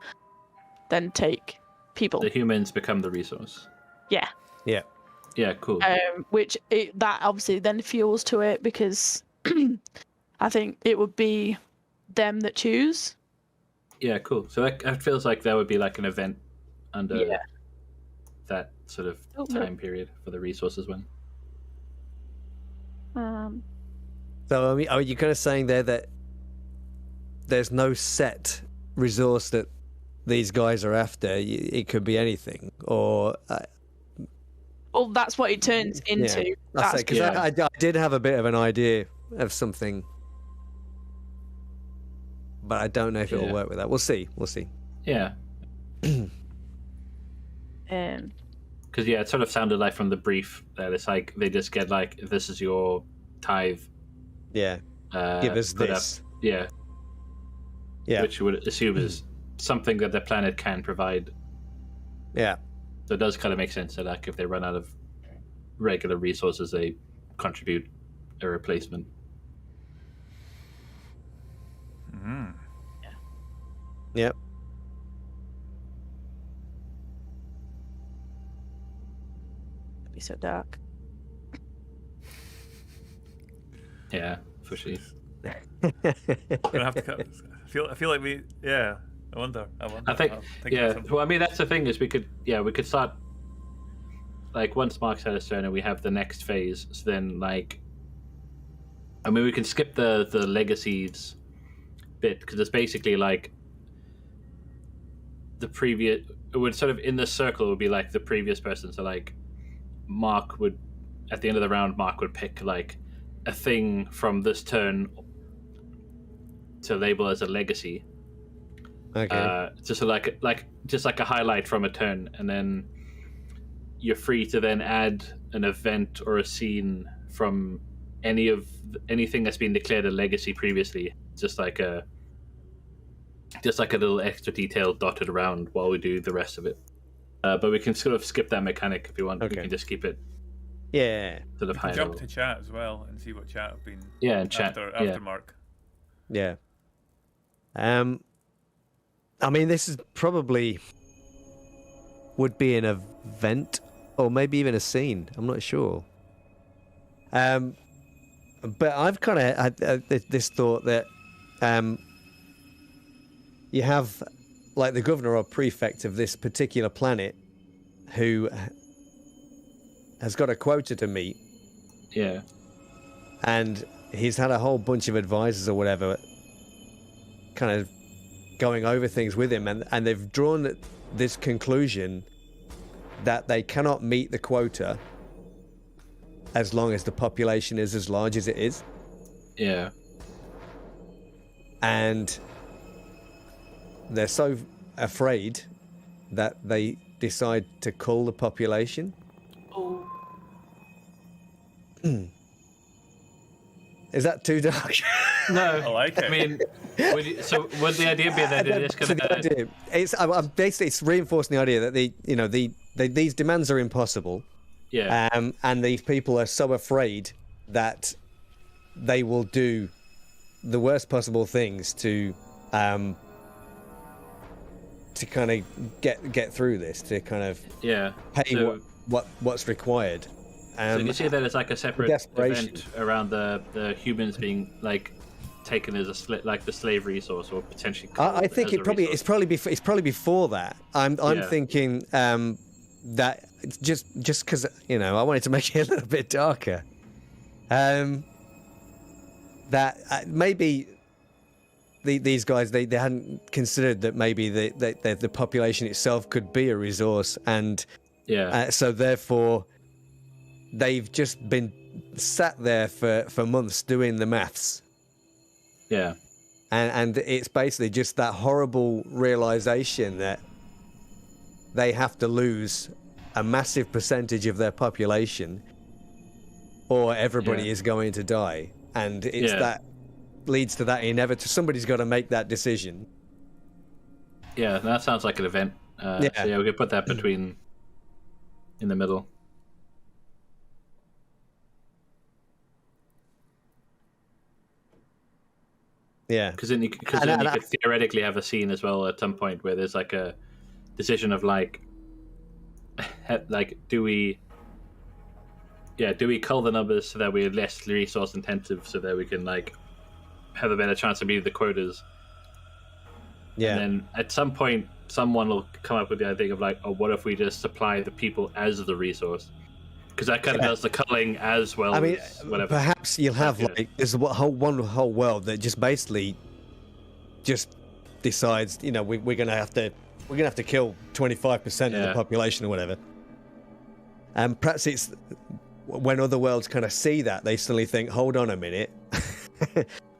then take people. The humans become the resource. Yeah. Yeah. Yeah, cool. That obviously then fuels to it, because I think it would be them that choose. Yeah, cool. So that feels like there would be like an event under that sort of time period for the resources one. So, I mean, are you kind of saying there that there's no set resource that these guys are after? It could be anything, or... well, that's what it turns into. Because I did have a bit of an idea of something, but I don't know if it'll work with that. We'll see. Yeah. Because it sort of sounded like from the brief that it's like they just get like, if this is your tithe, give us this, yeah, which you would assume is something that the planet can provide. Yeah. So it does kind of make sense that like if they run out of regular resources, they contribute a replacement. Mm-hmm. Yep. It'd be so dark. Yeah, for sure. Gonna have to cut. I feel like we. Yeah. I wonder. I think well, I mean, that's the thing is we could start like once Mark's had his turn and we have the next phase. So then like, I mean, we can skip the legacies bit because it's basically like the previous. It would sort of in the circle would be like the previous person. So like, Mark would at the end of the round, Mark would pick like a thing from this turn to label as a legacy. Okay. Just like a highlight from a turn, and then you're free to then add an event or a scene from anything that's been declared a legacy previously. Just like a little extra detail dotted around while we do the rest of it. But we can sort of skip that mechanic if you want. Okay. We can just keep it. Yeah. Sort of high jump level. to chat as well and see what chat have been. Yeah, and chat after Mark. Yeah. I mean, this is probably would be an event or maybe even a scene. I'm not sure. But I've kind of had this thought that you have like the governor or prefect of this particular planet who has got a quota to meet. Yeah. And he's had a whole bunch of advisors or whatever kind of going over things with him, and they've drawn this conclusion that they cannot meet the quota as long as the population is as large as it is. Yeah. And they're so afraid that they decide to cull the population. Oh. Is that too dark? No, I like it. I mean, would the idea be that they're just going to? I'm basically it's reinforcing the idea that these demands are impossible. Yeah. And these people are so afraid that they will do the worst possible things to kind of get through this, to kind of pay what's required. So you see that as like a separate desperation. event around the humans being like taken as like the slave resource, or potentially. I think it's probably before that. I'm thinking that just because I wanted to make it a little bit darker. That maybe these guys they hadn't considered that maybe the population itself could be a resource, and so therefore they've just been sat there for months doing the maths. Yeah. And it's basically just that horrible realization that they have to lose a massive percentage of their population or everybody is going to die. And it's that leads to that inevitable. Somebody's got to make that decision. Yeah, that sounds like an event. So we could put that in the middle. Yeah, because then you could theoretically have a scene as well at some point where there's like a decision of like do we cull the numbers so that we're less resource intensive, so that we can like have a better chance of meeting the quotas. Yeah. And then at some point, someone will come up with the idea of like, oh, what if we just supply the people as the resource? Because that kind of does the culling as well. I mean, as whatever. Perhaps you'll have there's a whole world that just basically just decides, we're gonna have to kill 25% of the population or whatever. And perhaps it's when other worlds kind of see that, they suddenly think, hold on a minute,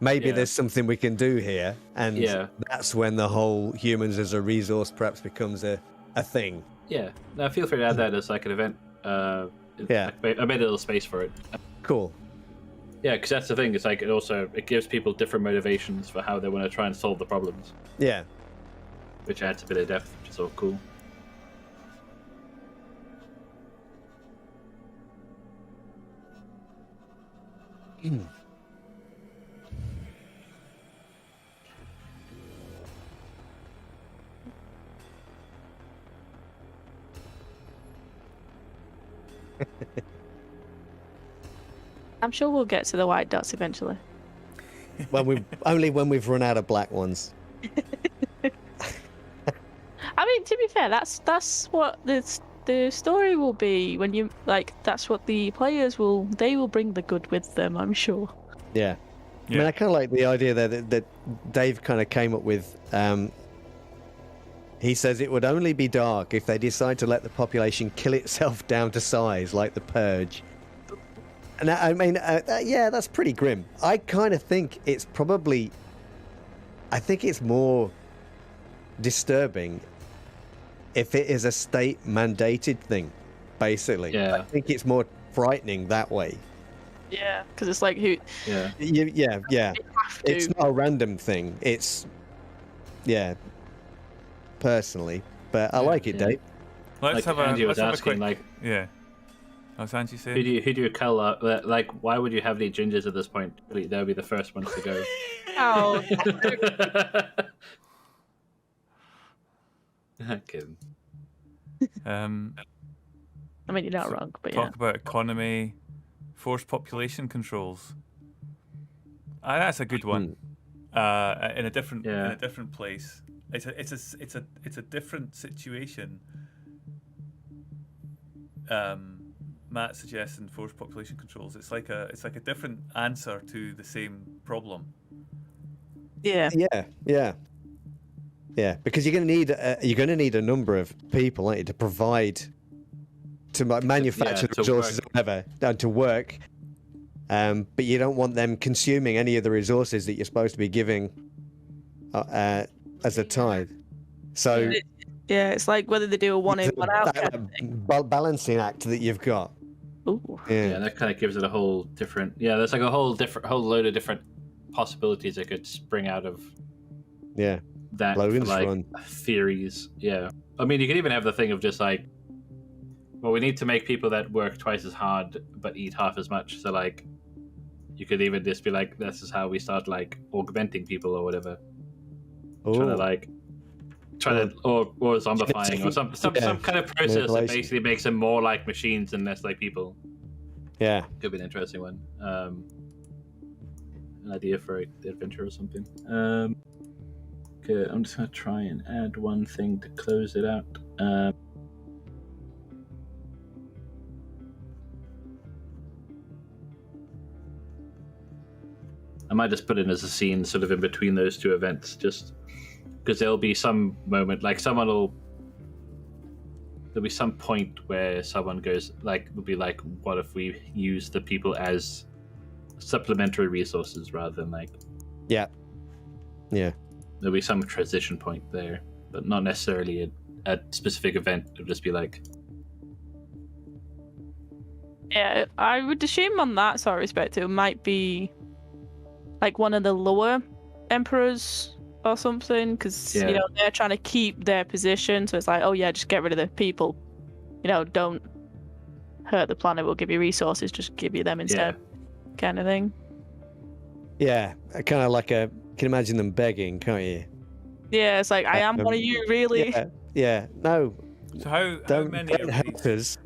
maybe there's something we can do here, and that's when the whole humans as a resource perhaps becomes a thing. Yeah. Now feel free to add that as like an event. I made a little space for it. Cool. Yeah, because that's the thing. It's like it gives people different motivations for how they want to try and solve the problems. Yeah. Which adds a bit of depth, which is sort of cool. I'm sure we'll get to the white dots eventually. Only when we've run out of black ones. I mean, to be fair, that's what the story will be when you that's what the players will bring the good with them, I'm sure. Yeah. I mean, I kind of like the idea that Dave kind of came up with. He says it would only be dark if they decide to let the population kill itself down to size, like the Purge. And I mean, that's pretty grim. I kind of think it's more disturbing if it is a state-mandated thing, basically. Yeah. I think it's more frightening that way. Yeah, because it's like who... Yeah. It's not a random thing. It's... Yeah. Personally. But I like it, Dave. Let's have a quick... like... Yeah. What's Angie saying? Who do you cull? Like, why would you have any gingers at this point? Really, they'll be the first ones to go. Oh. I'm kidding. I mean, you're not wrong, but talk about economy, forced population controls. That's a good one. In a different place. It's a different situation. Matt suggesting forced population controls. It's like a different answer to the same problem. Yeah. Because you're going to need a number of people, aren't you, to provide, to manufacture the resources, or whatever, and to work. But you don't want them consuming any of the resources that you're supposed to be giving as a tithe. So. Yeah, it's like whether they do a one in, one out kind of thing. Balancing act that you've got. Ooh. Yeah, that kind of gives it a whole different. Yeah, there's like a whole load of different possibilities that could spring out of. Yeah. That theories. Yeah, I mean, you could even have the thing of just like, well, we need to make people that work twice as hard but eat half as much. So like, you could even just be like, this is how we start like augmenting people or whatever. Trying to or zombifying or some kind of process that basically makes them more like machines and less like people. Yeah. Could be an interesting one. An idea for the adventure or something. Okay, I'm just gonna try and add one thing to close it out. I might just put it as a scene sort of in between those two events, just because there'll be some moment, like there'll be some point where someone goes, like, will be like, what if we use the people as supplementary resources rather than like... Yeah. There'll be some transition point there, but not necessarily a specific event. It'll just be like... Yeah, I would assume on that sort of respect, it might be like one of the lower emperors or something, because Yeah. they're trying to keep their position, so it's like, oh yeah, just get rid of the people, don't hurt the planet, we'll give you resources, just give you them instead, kind of thing. Yeah, kind of like can imagine them begging, can't you? Yeah, it's like, I am one of you, really. Yeah. No, So how don't many of help these? us.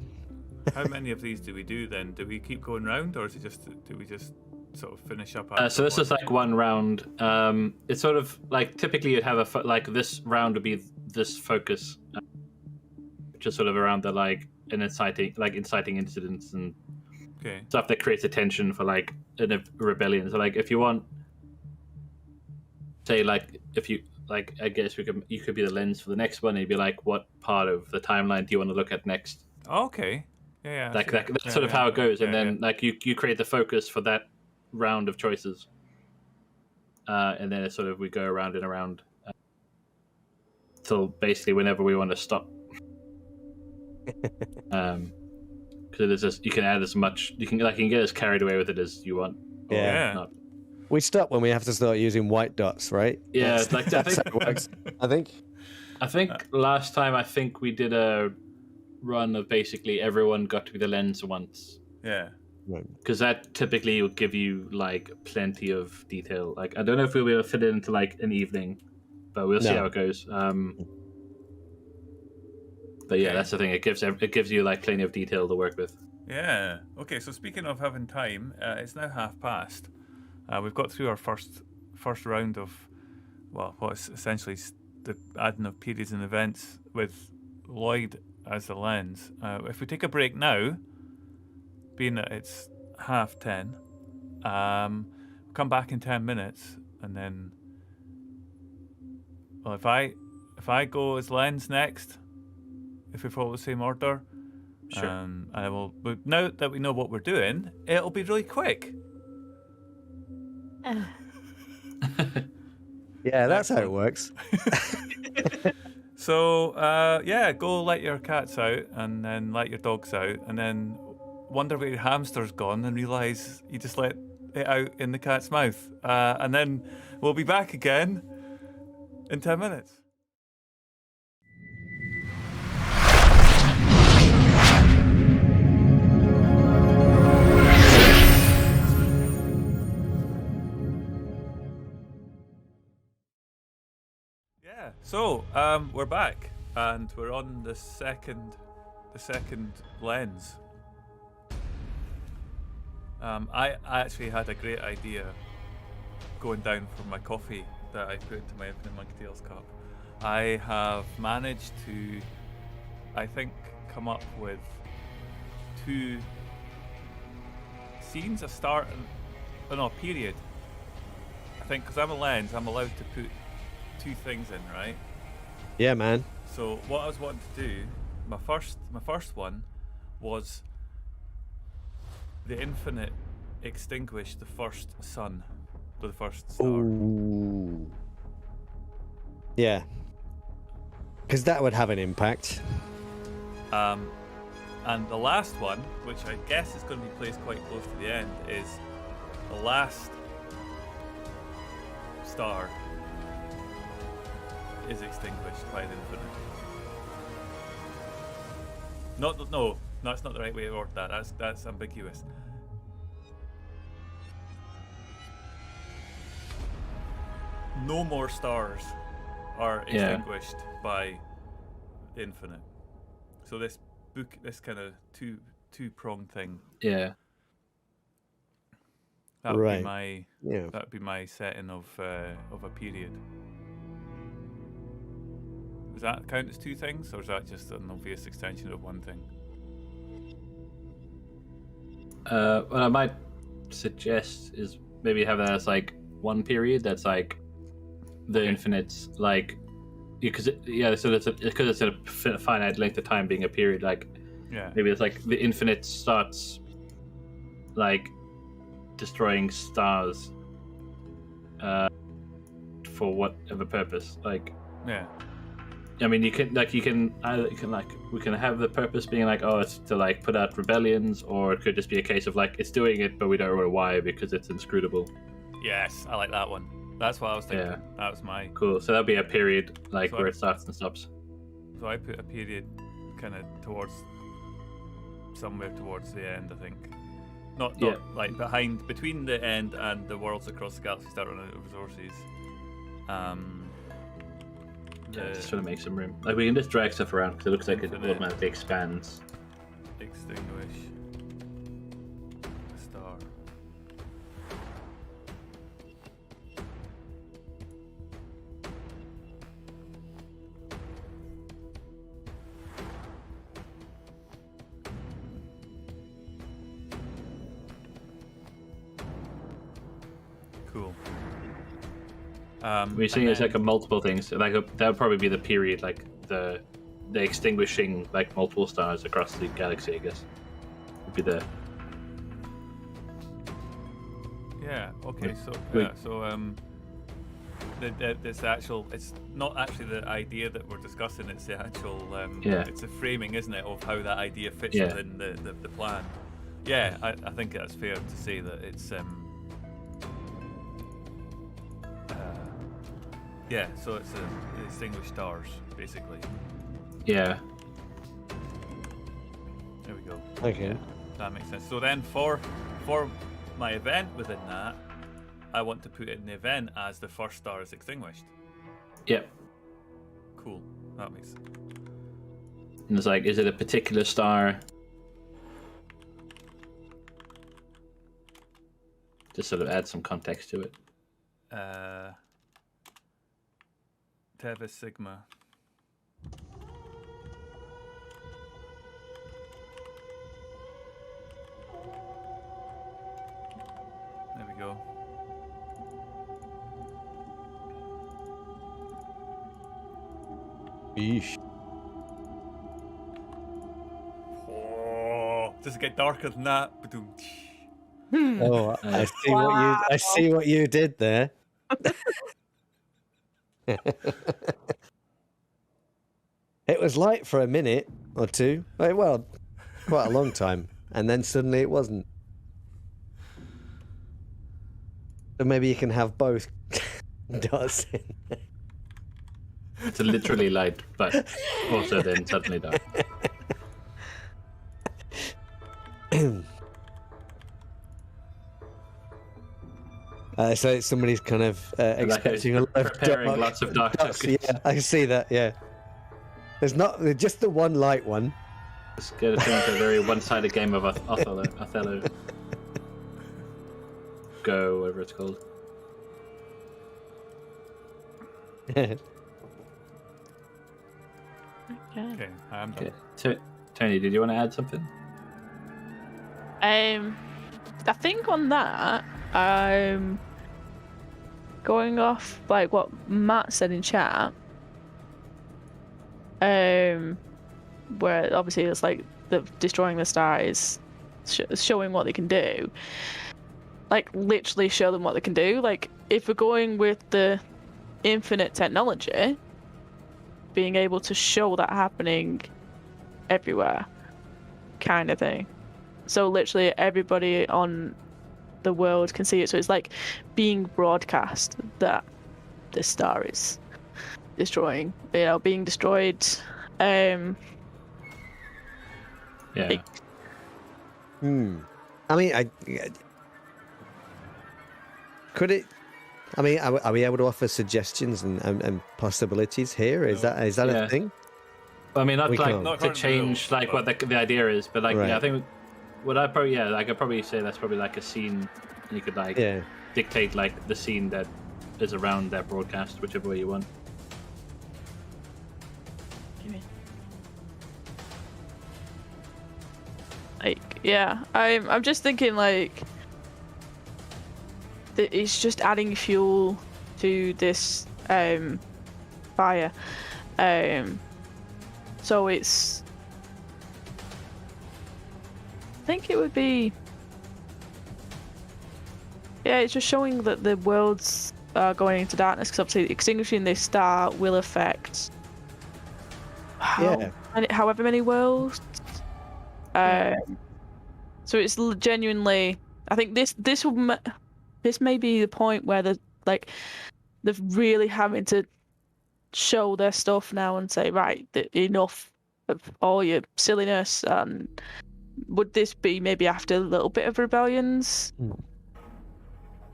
How many of these do we do then? Do we keep going round, or is it just do we just sort of finish up? So this is like one round. It's sort of like typically you'd have like this round would be this focus, which is sort of around the inciting incidents and stuff that creates attention for like a rebellion. So like if you want, say like if you like, I guess you could be the lens for the next one. And you'd be like, what part of the timeline do you want to look at next? Okay. Yeah. Like that's sort of how it goes, and then like you create the focus for that round of choices, and then it's sort of we go around and around till basically whenever we want to stop. Because just you can add as much, you can get as carried away with it as you want. Yeah. Not. We stop when we have to start using white dots, right? Yeah, that's how it works. I think last time we did a run of basically everyone got to be the lens once. Yeah. Because that typically will give you like plenty of detail. Like I don't know if we'll be able to fit it into like an evening, but we'll see how it goes. But yeah, that's the thing. It gives you like plenty of detail to work with. Yeah. Okay. So speaking of having time, it's now past. We've got through our first round of what's essentially the adding of periods and events with Lloyd as the lens. If we take a break now, being that it's 10:30, we'll come back in 10 minutes, and then if I go as lens next, if we follow the same order, sure. But now that we know what we're doing, it'll be really quick. Yeah, that's how it works. So, go let your cats out and then let your dogs out and then wonder where your hamster's gone and realise you just let it out in the cat's mouth. And then we'll be back again in 10 minutes. So we're back, and we're on the second lens. I actually had a great idea going down for my coffee that I put into my Infinite Monkey Tails cup. I have managed to, I think, come up with 2 scenes, a start and a period. I think because I'm a lens, I'm allowed to put 2 things in, right? Yeah, man. So what I was wanting to do, my first one was the infinite extinguish the first sun, or the first star. Ooh. Yeah. Because that would have an impact. And the last one, which I guess is going to be placed quite close to the end, is the last star is extinguished by the infinite. No, that's not the right way to word that. That's ambiguous. No more stars are extinguished by the infinite. So this kind of two-pronged thing. Yeah. That would Right. be my Yeah. that would be my setting of a period. Does that count as two things, or is that just an obvious extension of one thing? What I might suggest is maybe have that as like one period that's like the infinite, like because so that's because it's a finite length of time being a period. Like maybe it's like the infinite starts like destroying stars for whatever purpose. Like I mean, we can have the purpose being like, oh, it's to like put out rebellions, or it could just be a case of like it's doing it, but we don't know why because it's inscrutable. Yes, I like that one. That's what I was thinking. Yeah. That was my Cool. So that'll be a period like So where it starts and stops. So I put a period kind of somewhere towards the end, I think. Not like between the end and the worlds across the galaxy start running out of resources. Just trying to make some room. Like we can just drag stuff around because it looks like it Infinite. automatically expands. Extinguish star. Cool. We're seeing it's like a multiple things. Like that would probably be the period, like the extinguishing like multiple stars across the galaxy. I guess would be the. Yeah. Okay. So this actual. It's not actually the idea that we're discussing. It's the actual. It's the framing, isn't it, of how that idea fits within the plan. Yeah. I think that's fair to say that it's. Yeah, so it's the extinguished stars, basically. Yeah. There we go. Okay. That makes sense. So then for my event within that, I want to put it in the event as the first star is extinguished. Yep. Cool. That makes sense. And it's like, is it a particular star? Just sort of add some context to it. Teva Sigma. There we go. Eesh. Oh, does it get darker than that? Ba-doom. Oh, I see what you did there. It was light for a minute or two. Well, quite a long time, and then suddenly it wasn't. So maybe you can have both dots in. It's literally light, but also then suddenly dark. So somebody's kind of expecting a lot of preparing lots of dark dots. tokens. Yeah, I can see that. Yeah, there's not just the one light one. It's going to turn into a very one-sided game of Othello. Go, whatever it's called. Okay, I'm done. Okay. Tony, did you want to add something? I think on that, going off like what Matt said in chat, where obviously it's like the destroying the star is showing what they can do. Like literally show them what they can do. Like if we're going with the infinite technology, being able to show that happening everywhere, kind of thing. So literally everybody on the world can see it. So it's like being broadcast that this star is being destroyed. Yeah. I mean, could it? I mean, are we able to offer suggestions and possibilities here? Is that a thing? I mean, not Not to change what the idea is, but like Right. I think what I could probably say that's probably like a scene and you could like Yeah. dictate like the scene that is around that broadcast, whichever way you want. Like, yeah, I'm just thinking like that it's just adding fuel to this fire. So it's, I think it would be, yeah, it's just showing that the worlds are going into darkness, because obviously extinguishing this star will affect however many worlds. So it's genuinely, I think this may be the point where they're really having to show their stuff now and say, right, enough of all your silliness. And would this be maybe after a little bit of rebellions,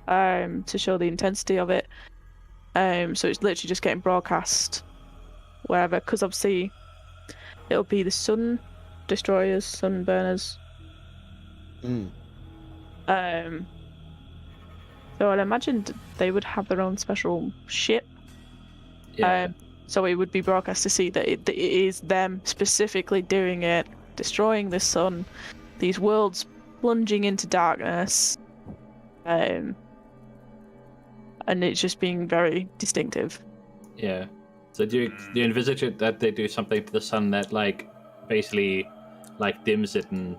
to show the intensity of it? So it's literally just getting broadcast wherever, because obviously it'll be the sun destroyers, sun burners. So I'd imagine they would have their own special ship. Yeah. So it would be broadcast to see that it is them specifically doing it, destroying the sun, these worlds plunging into darkness, and it's just being very distinctive. Yeah. So do you envisage it that they do something to the sun that like basically like dims it and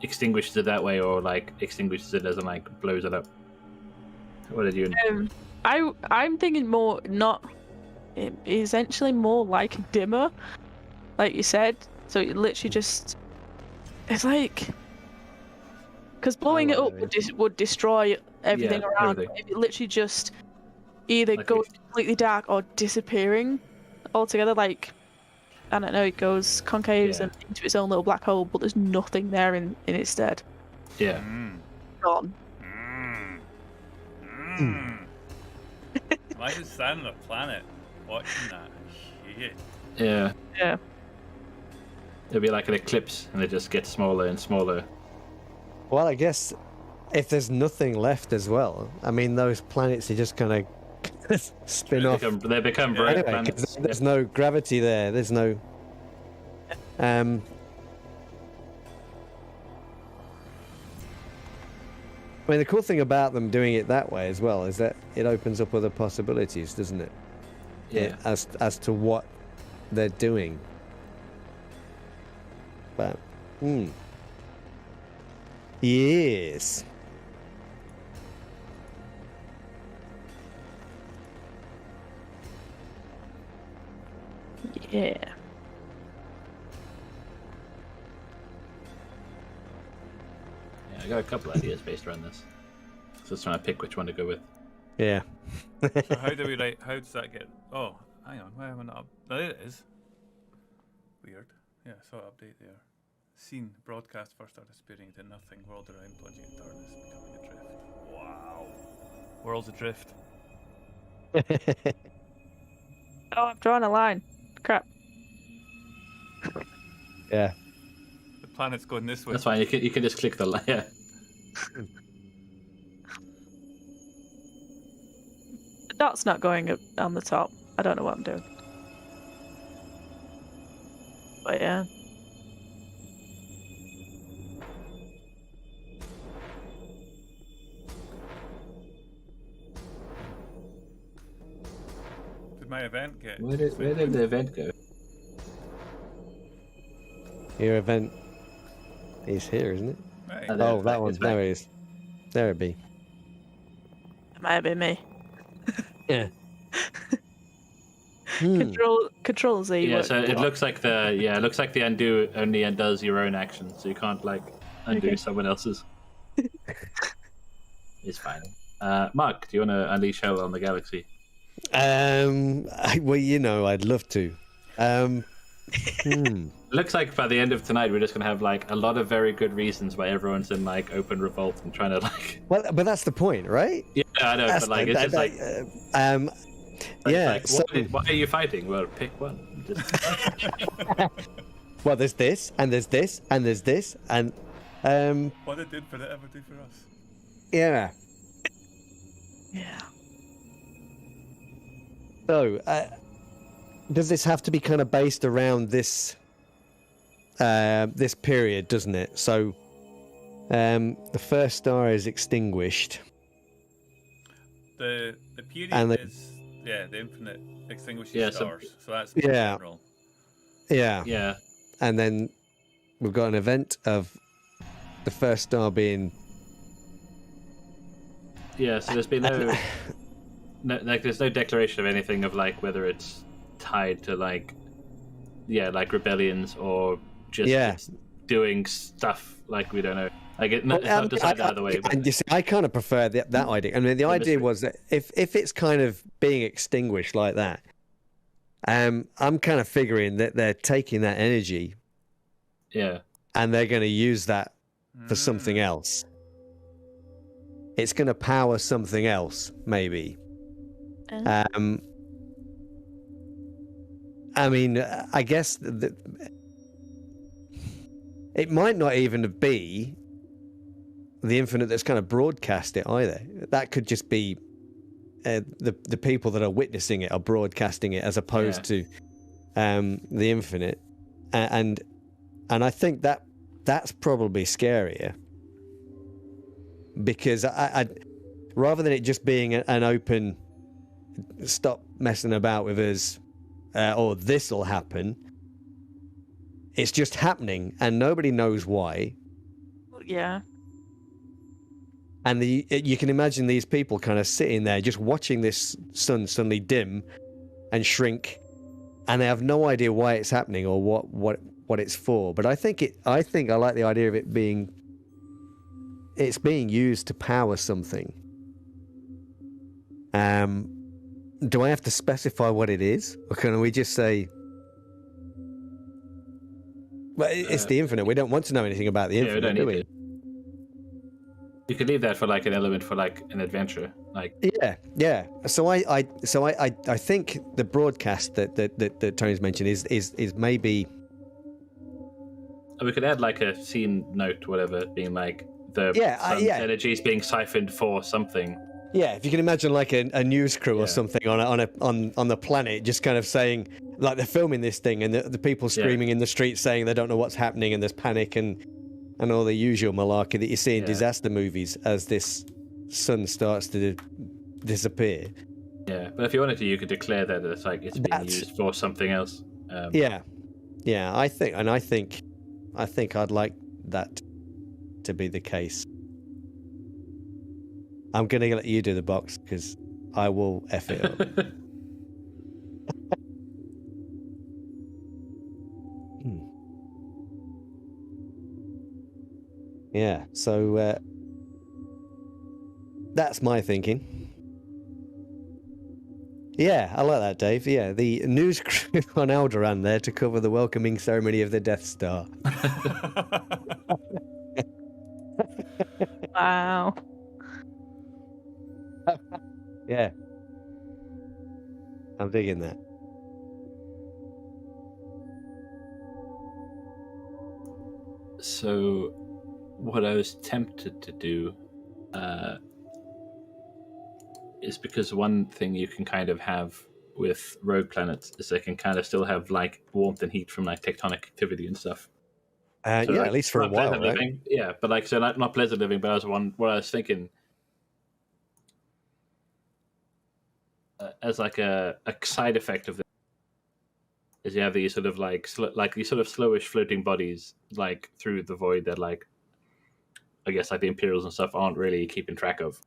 extinguishes it that way, or like extinguishes it as in like blows it up? What did you? I'm thinking more not. Essentially more like a dimmer, like you said. So it literally just, it's like, because blowing it up would destroy everything around. Everything. It literally just either goes completely dark or disappearing altogether. Like, I don't know, it goes concaves and into its own little black hole, but there's nothing there in its stead. Yeah. Gone. I just stand on a planet watching that shit. Yeah. Yeah. It'll be like an eclipse, and it just gets smaller and smaller. Well, I guess if there's nothing left as well, I mean, those planets are just gonna spin off. They become bright Anyway, 'cause planets. there's no gravity there. There's no. I mean, the cool thing about them doing it that way as well is that it opens up other possibilities, doesn't it? Yeah. As to what they're doing. But, yes. Yeah. I got a couple ideas based around this. So just trying to pick which one to go with. Yeah. So how does that get? Oh, hang on, why am I not up? There it is. Weird. Yeah, I saw an update there. Scene broadcast first started spearing into nothing. World around plunging in darkness, becoming adrift. Wow. World's adrift. Oh, I've drawn a line. Crap. Yeah. The planet's going this way. That's fine. You can just click the layer. The dot's not going up on the top. I don't know what I'm doing. But yeah. Did my event get? Where did the event go? Your event is here, isn't it? Right. Oh, there. Oh, that It's one. back. There it is. There it be. It might have been me. Yeah. Control Z. Yeah, works. so it looks like the undo only undoes your own actions, so you can't like undo someone else's. It's fine. Mark, do you want to unleash hell on the galaxy? Well, you know, I'd love to. Looks like by the end of tonight, we're just gonna have like a lot of very good reasons why everyone's in like open revolt and trying to like. Well, but that's the point, right? Yeah, I know, but like it's just like. Yeah. Like, So, why are you fighting? Well, pick one. Just... well, there's this, and there's this, and there's this, and What it did for it ever do for us? yeah. Yeah. So, does this have to be kind of based around this this period, doesn't it? So, the first star is extinguished. The period And is the infinite extinguishing Yeah, so- stars. So that's Yeah. general. Yeah. Yeah. And then we've got an event of the first star being. Yeah, so there's been no, there's no declaration of anything of like whether it's tied to like, like rebellions or just it's doing stuff like we don't know. Like it's not decided either way. But And you see, I kind of prefer that idea. I mean, the idea mystery. was that if it's kind of being extinguished like that, I'm kind of figuring that they're taking that energy yeah, and they're going to use that for something else. It's going to power something else, maybe. I mean, I guess it might not even be the Infinite that's kind of broadcast it either. That could just be the people that are witnessing it are broadcasting it as opposed to the Infinite, and I think that's probably scarier because I rather than it just being an open stop messing about with us or this will happen, it's just happening and nobody knows why. Yeah. And you can imagine these people kind of sitting there just watching this sun suddenly dim and shrink, and they have no idea why it's happening or what it's for. But I think I like the idea of it being used to power something. Do I have to specify what it is, or can we just say? Well, it's the Infinite. We don't want to know anything about the Infinite, we don't do need we? it. You could leave that for like an element for like an adventure, like Yeah. So I think the broadcast that Tony's mentioned is maybe. we could add like a scene note, whatever, being like the sun's energy is being siphoned for something. Yeah, if you can imagine like a news crew or something on the planet, just kind of saying like they're filming this thing and the people screaming in the streets saying they don't know what's happening and there's panic and all the usual malarkey that you see in disaster movies as this sun starts to disappear. Yeah, but if you wanted to, you could declare that it's like it's being used for something else. Yeah, I think I'd like that to be the case. I'm going to let you do the box because I will F it up. Yeah, so that's my thinking. Yeah, I like that, Dave. Yeah, the news crew on Alderaan there to cover the welcoming ceremony of the Death Star. Wow. Yeah. I'm digging that. So, what I was tempted to do is because one thing you can kind of have with rogue planets is they can kind of still have like warmth and heat from like tectonic activity and stuff. So, yeah, like, at least for a not while, pleasant right? living. Yeah, but like so not pleasant living. But what I was thinking as like a side effect of this is you have these sort of like these sort of slowish floating bodies like through the void that like I guess like the Imperials and stuff aren't really keeping track of.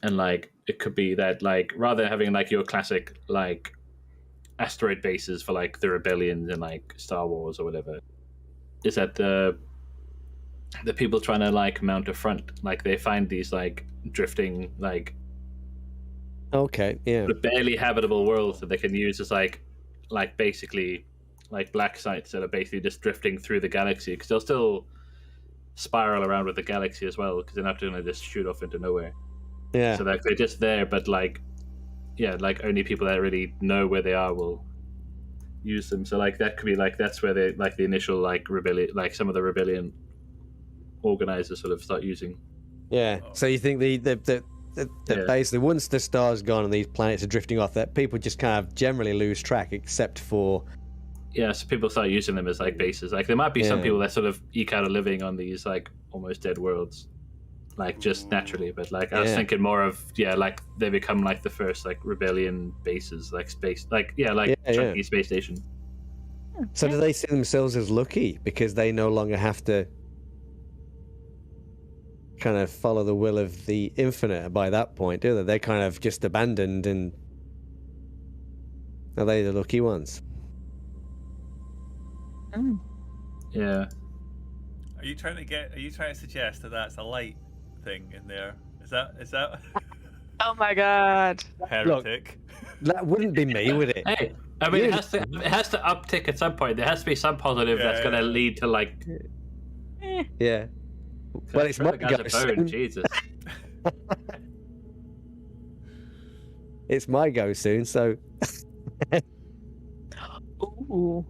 And like it could be that like rather than having like your classic like asteroid bases for like the rebellions and like Star Wars or whatever, is that the people trying to like mount a front, like they find these like drifting like barely habitable worlds that they can use as like basically like black sites that are basically just drifting through the galaxy, because they'll still spiral around with the galaxy as well, because they're not going to just shoot off into nowhere. Yeah. So like they're just there, but like like only people that really know where they are will use them. So like that could be like that's where they like the initial like rebellion, like some of the rebellion organizers sort of start using. Yeah. So you think that basically once the star's gone and these planets are drifting off, that people just kind of generally lose track, except for so people start using them as like bases. Like there might be some people that sort of eke out a living on these like almost dead worlds, like just naturally. But like I was thinking more of like they become like the first like rebellion bases, like space, like chunky space station. So do they see themselves as lucky because they no longer have to kind of follow the will of the infinite by that point, do they? They're kind of just abandoned, and are they the lucky ones? Yeah. Are you trying to suggest that that's a light thing in there? Is that Oh my god. heretic? Look, that wouldn't be me, would it? Hey, I mean, it has to uptick at some point. There has to be some positive that's going to lead to like. Yeah. Well, it's my go soon. Jesus. It's my go soon, so. Ooh.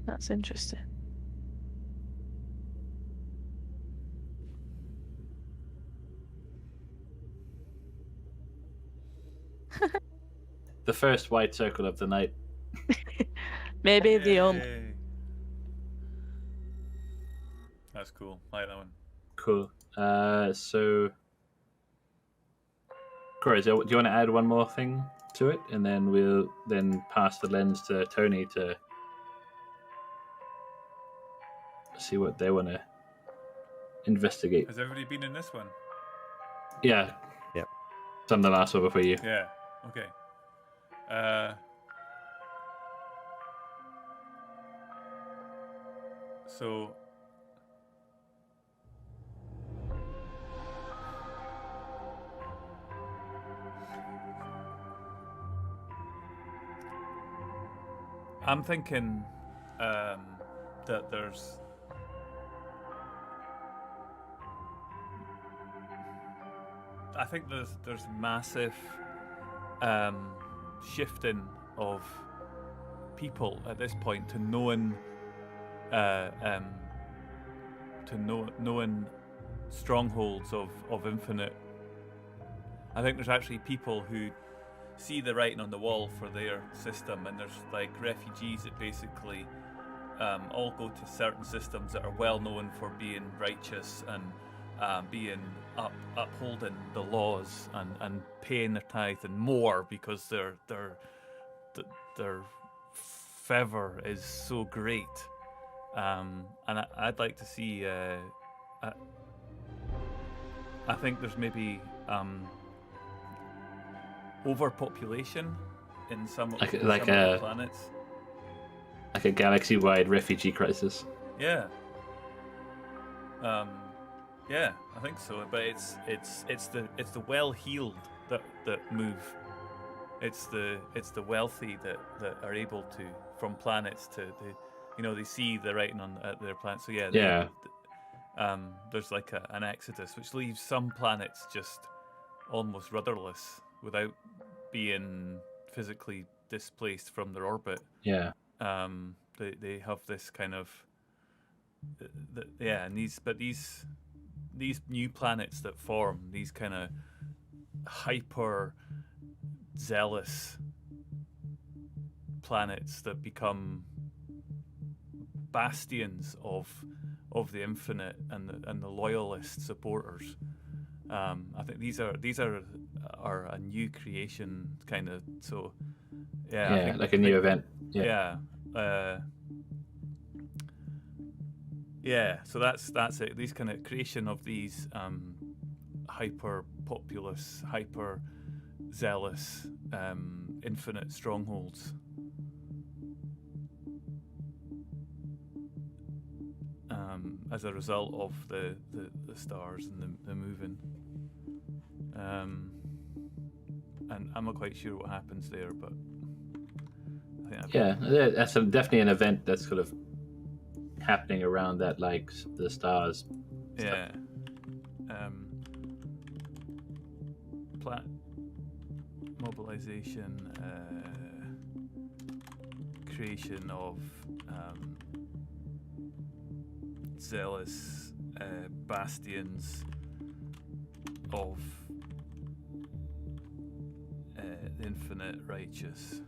That's interesting. The first white circle of the night. Maybe the only. Yay. That's cool. I like that one. Cool. So, Corey, do you want to add one more thing to it, and then we'll pass the lens to Tony to see what they want to investigate. Has everybody been in this one? Yeah. Yep. Some the last one before you. Yeah. Okay. So I'm thinking that there's massive shifting of people at this point to knowing strongholds of infinite. I think there's actually people who see the writing on the wall for their system, and there's like refugees that basically all go to certain systems that are well known for being righteous and being upholding the laws and paying their tithe and more because their favor is so great. And I'd like to see. I think there's maybe overpopulation in some of the planets. Like a galaxy-wide refugee crisis. Yeah. Yeah, I think so. But it's the well-heeled that move. It's the wealthy that are able to, from planets to they see the writing on their planets. So there's like an exodus which leaves some planets just almost rudderless without being physically displaced from their orbit. Yeah. They have this kind of and these new planets that form, these kind of hyper zealous planets that become bastions of the infinite and the loyalist supporters. I think these are a new creation kind of. So I think, a new event. So that's it. These kind of creation of these hyper populous, hyper zealous, infinite strongholds. As a result of the stars and the moving. And I'm not quite sure what happens there, but I think that's definitely an event that's sort of happening around that, like the stars. Yeah. Mobilization, creation of zealous bastions of the infinite righteous.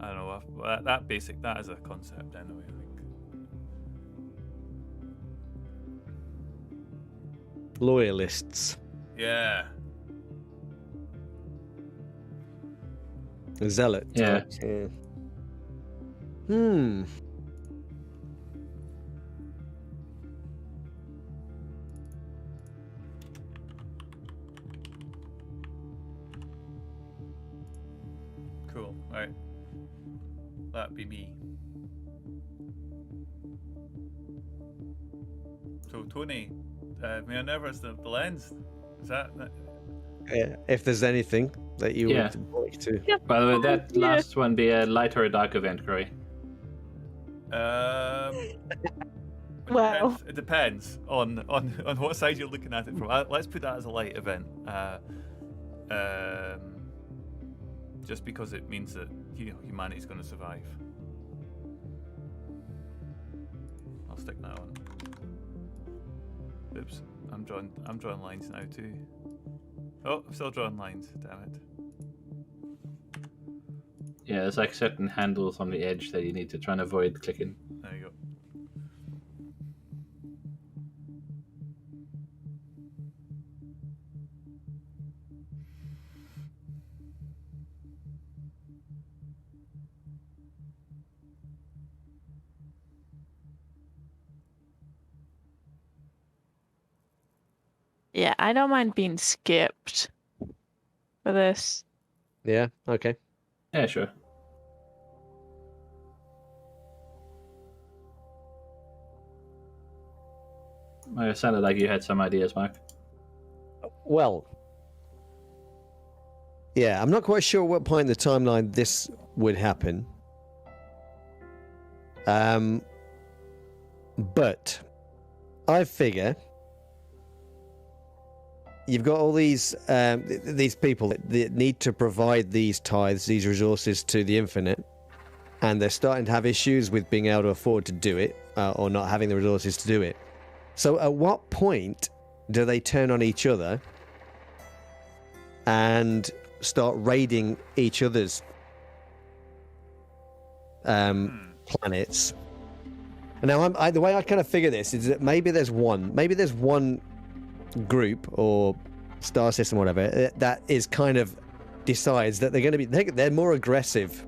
I don't know. That is a concept anyway. I think. Loyalists. Yeah. Zealot. Yeah. Types, yeah. Hmm. Cool. Right. That'd be me. So Tony, Minerva's the lens. Is that? Yeah. If there's anything that you Yeah. would like to. By the way, that Yeah. last one be a light or a dark event, Corey? Well. It depends on what side you're looking at it from. Let's put that as a light event. Just because it means that humanity's going to survive. I'll stick that on. Oops, I'm drawing lines now too. Oh, I'm still drawing lines. Damn it. Yeah, there's like certain handles on the edge that you need to try and avoid clicking. There you go. Yeah, I don't mind being skipped for this. Yeah. Okay. Yeah, sure. It sounded like you had some ideas, Mark. Well. Yeah, I'm not quite sure what point in the timeline this would happen. But I figure you've got all these people that need to provide these tithes, these resources to the Infinite, and they're starting to have issues with being able to afford to do it, or not having the resources to do it. So at what point do they turn on each other and start raiding each other's planets? And now the way I kind of figure this is that maybe there's one group or star system, or whatever, that is kind of decides that they're going to be they're more aggressive,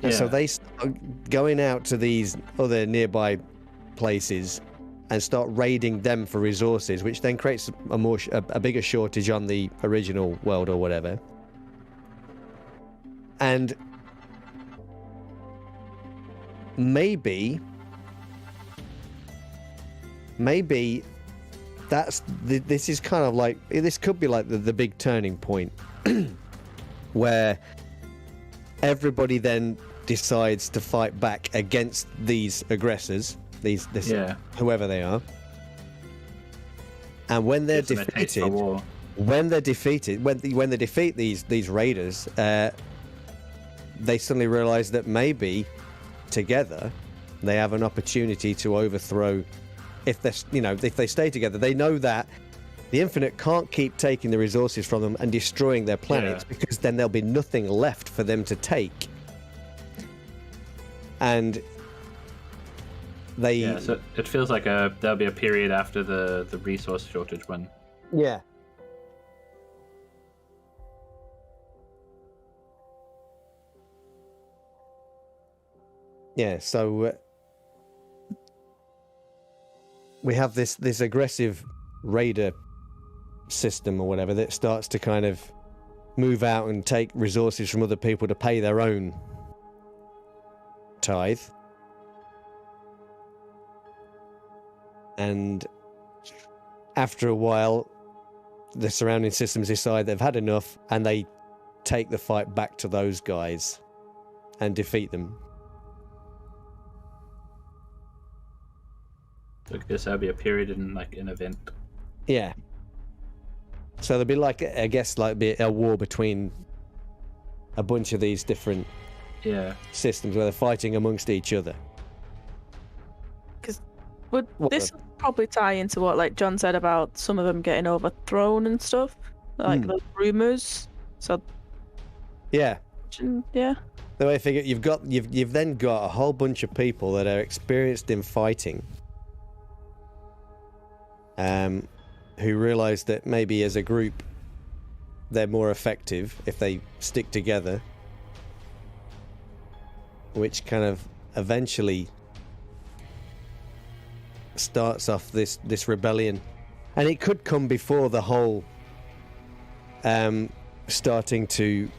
and so they start going out to these other nearby places and start raiding them for resources, which then creates a bigger shortage on the original world or whatever. And maybe this is kind of like, this could be like the big turning point where everybody then decides to fight back against these aggressors, whoever they are. And when they're defeated, when they defeat these raiders, they suddenly realize that maybe together they have an opportunity to overthrow. If they stay together, they know that the Infinite can't keep taking the resources from them and destroying their planets, because then there'll be nothing left for them to take. And so it feels like there'll be a period after the resource shortage when. Yeah. Yeah, so we have this aggressive raider system or whatever that starts to kind of move out and take resources from other people to pay their own tithe. And after a while, the surrounding systems decide they've had enough, and they take the fight back to those guys and defeat them. So I guess that'll be a period in like an event. Yeah. So there'll be like, I guess, like be a war between a bunch of these different systems where they're fighting amongst each other. Would this probably tie into what like John said about some of them getting overthrown and stuff, like the rumors? So Yeah. yeah. The way I figure you've then got a whole bunch of people that are experienced in fighting, who realise that maybe as a group they're more effective if they stick together, which kind of eventually starts off this rebellion. And it could come before the whole starting to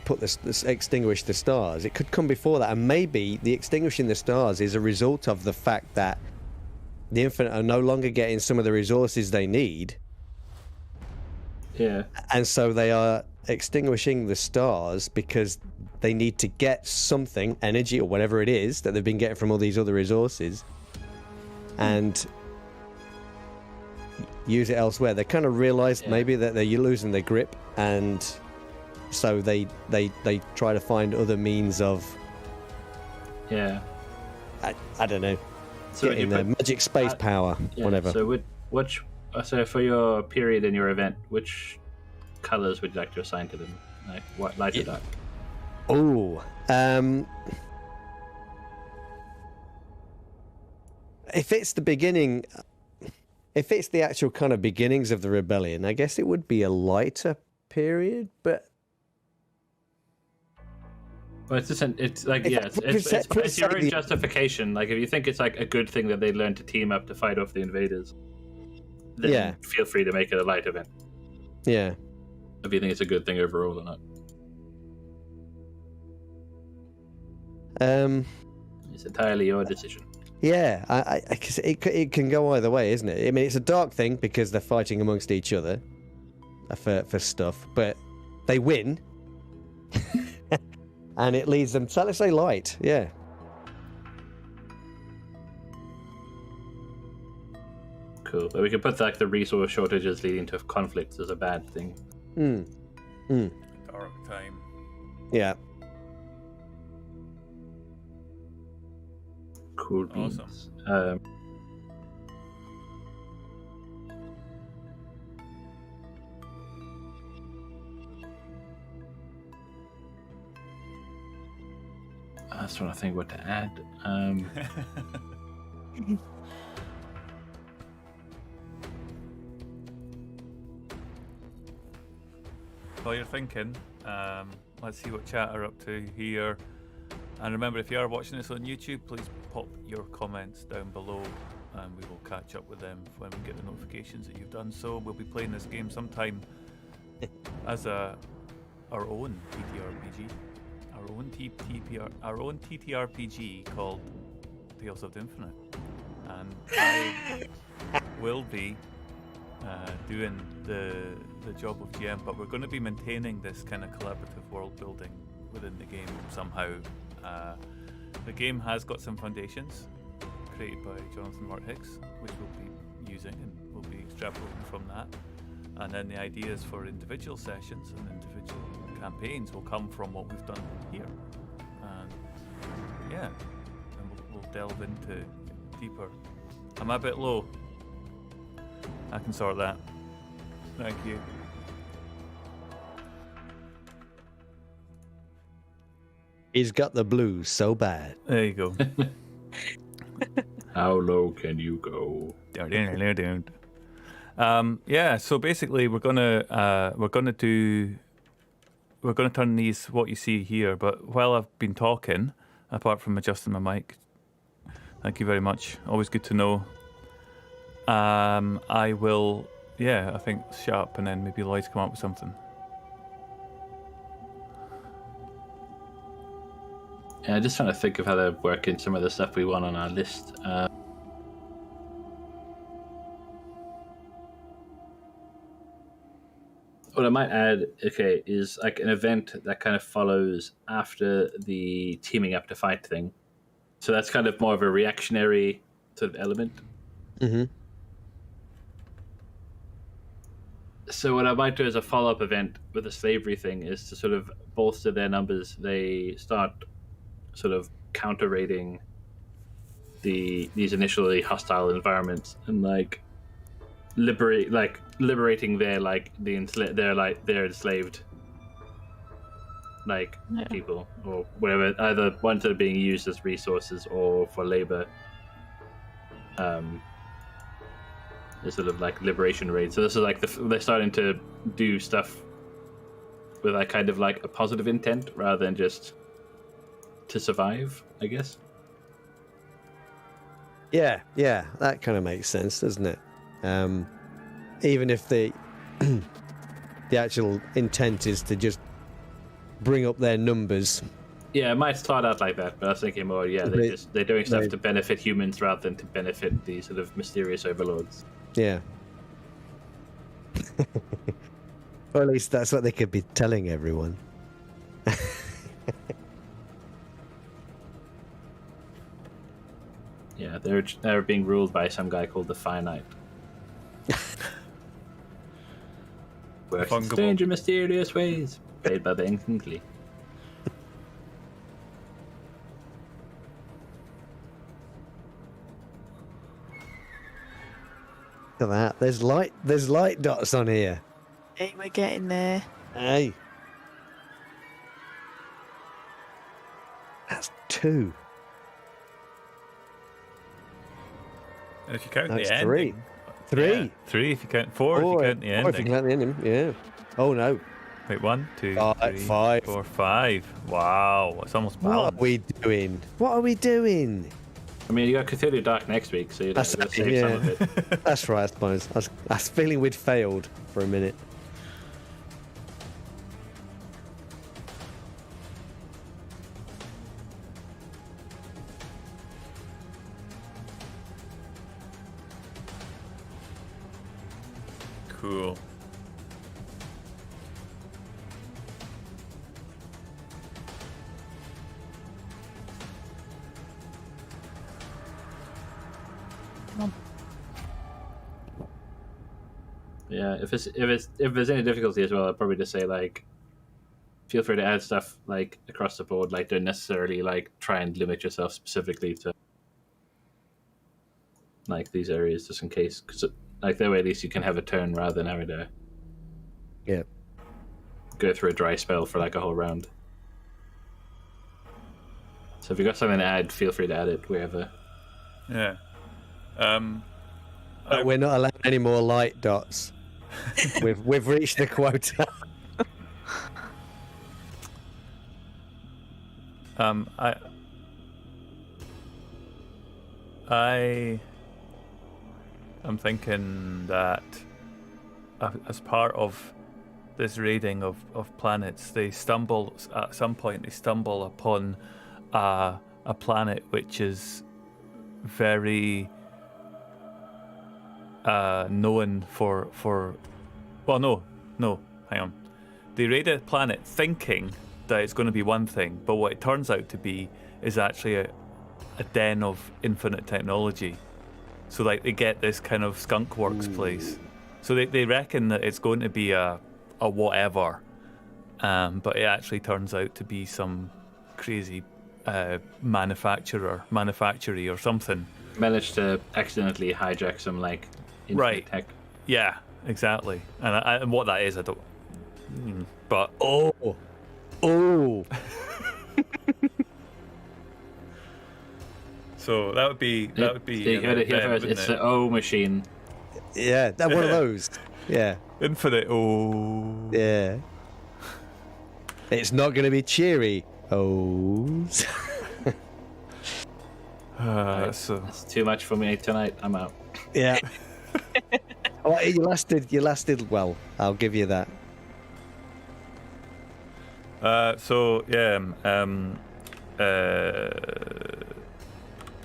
put this extinguish the stars. It could come before that, and maybe the extinguishing the stars is a result of the fact that the Infinite are no longer getting some of the resources they need. Yeah. And so they are extinguishing the stars because they need to get something, energy or whatever it is that they've been getting from all these other resources, and use it elsewhere. They kind of realized maybe that they're losing their grip, and so they try to find other means of I don't know, so getting their magic space power, whatever. So for your period in your event, which colors would you like to assign to them? Like what light or dark? Oh, if it's the beginning, if it's the actual kind of beginnings of the rebellion, I guess it would be a lighter period, but well, it's like it's your own justification. Like if you think it's like a good thing that they learn to team up to fight off the invaders, then feel free to make it a light event. Yeah. If you think it's a good thing overall or not. It's entirely your decision. Yeah, I it can go either way, isn't it? I mean, it's a dark thing because they're fighting amongst each other for stuff, but they win, and it leads them. So let's say light, yeah. Cool, but we could put like the resource shortages leading to conflicts as a bad thing. Dark time. Yeah. Cool beans. Awesome. I was trying to think what to add. While you're thinking, let's see what chat are up to here. And remember, if you are watching this on YouTube, please pop your comments down below and we will catch up with them when we get the notifications that you've done so. We'll be playing this game sometime as our own TTRPG. Our own TTRPG called Tales of the Infinite. And I will be doing the job of GM, but we're going to be maintaining this kind of collaborative world building within the game somehow. The game has got some foundations created by Jonathan Mark Hicks, which we'll be using and we'll be extrapolating from that. And then the ideas for individual sessions and individual campaigns will come from what we've done here. And yeah, and we'll delve into deeper. I'm a bit low. I can sort that. Thank you. He's got the blues so bad. There you go. How low can you go? Yeah, so basically we're gonna turn these what you see here, but while I've been talking, apart from adjusting my mic, thank you very much. Always good to know. I will, I think shut up and then maybe Lloyd's come up with something. Yeah, just trying to think of how to work in some of the stuff we want on our list. What I might add, is like an event that kind of follows after the teaming up to fight thing. So that's kind of more of a reactionary sort of element. Mm-hmm. So what I might do as a follow-up event with the slavery thing is to sort of bolster their numbers. They start sort of counter-raiding these initially hostile environments and like liberating their enslaved people or whatever, either ones that are being used as resources or for labor. This sort of like liberation raid. So this is like they're starting to do stuff with like kind of like a positive intent rather than just to survive, I guess. Yeah, that kind of makes sense, doesn't it? Even if the actual intent is to just bring up their numbers. Yeah, it might start out like that, but I was thinking more, they're doing stuff to benefit humans rather than to benefit the sort of mysterious overlords. Yeah. Or at least that's what they could be telling everyone. Yeah, they're being ruled by some guy called the Finite. Works in strange and mysterious ways, played by the Incompetech. Look at that. There's light dots on here. Hey, we're getting there. Hey. That's 2. And if you count That's the 3. ending. 3. Yeah, 3 if you count 4 if you count the ending. 4 if you count the ending, yeah. Oh no. Wait, 1, 2, 3, 5. 4, 5. Wow, it's almost balanced. What are we doing? I mean, you got Cthulhu Dark next week, so you'd have to save some of it. That's right, I suppose. I was feeling we'd failed for a minute. Cool. Yeah, if there's any difficulty as well, I'd probably just say like, feel free to add stuff like across the board. Like, don't necessarily like try and limit yourself specifically to like these areas, just in case, because like that way at least you can have a turn rather than having to go through a dry spell for like a whole round. So if you got something to add, feel free to add it wherever. Yeah. But we're not allowed any more light dots. We've reached the quota. I'm thinking that as part of this raiding of planets, they stumble at some point. They stumble upon a planet which is very known for. Well, no, hang on. They raid a planet thinking that it's going to be one thing, but what it turns out to be is actually a den of infinite technology. So like they get this kind of skunk works place. So they reckon that it's going to be a whatever, but it actually turns out to be some crazy manufactory or something. Managed to accidentally hijack some like right tech. Yeah, exactly. And what that is, I don't. But Oh. So that would be You heard it here first. It's the O machine. Yeah, that one of those. Yeah. infinite. Oh. Yeah. It's not going to be cheery. Oh. So That's too much for me tonight. I'm out. Yeah. Well, you lasted well. I'll give you that. So yeah,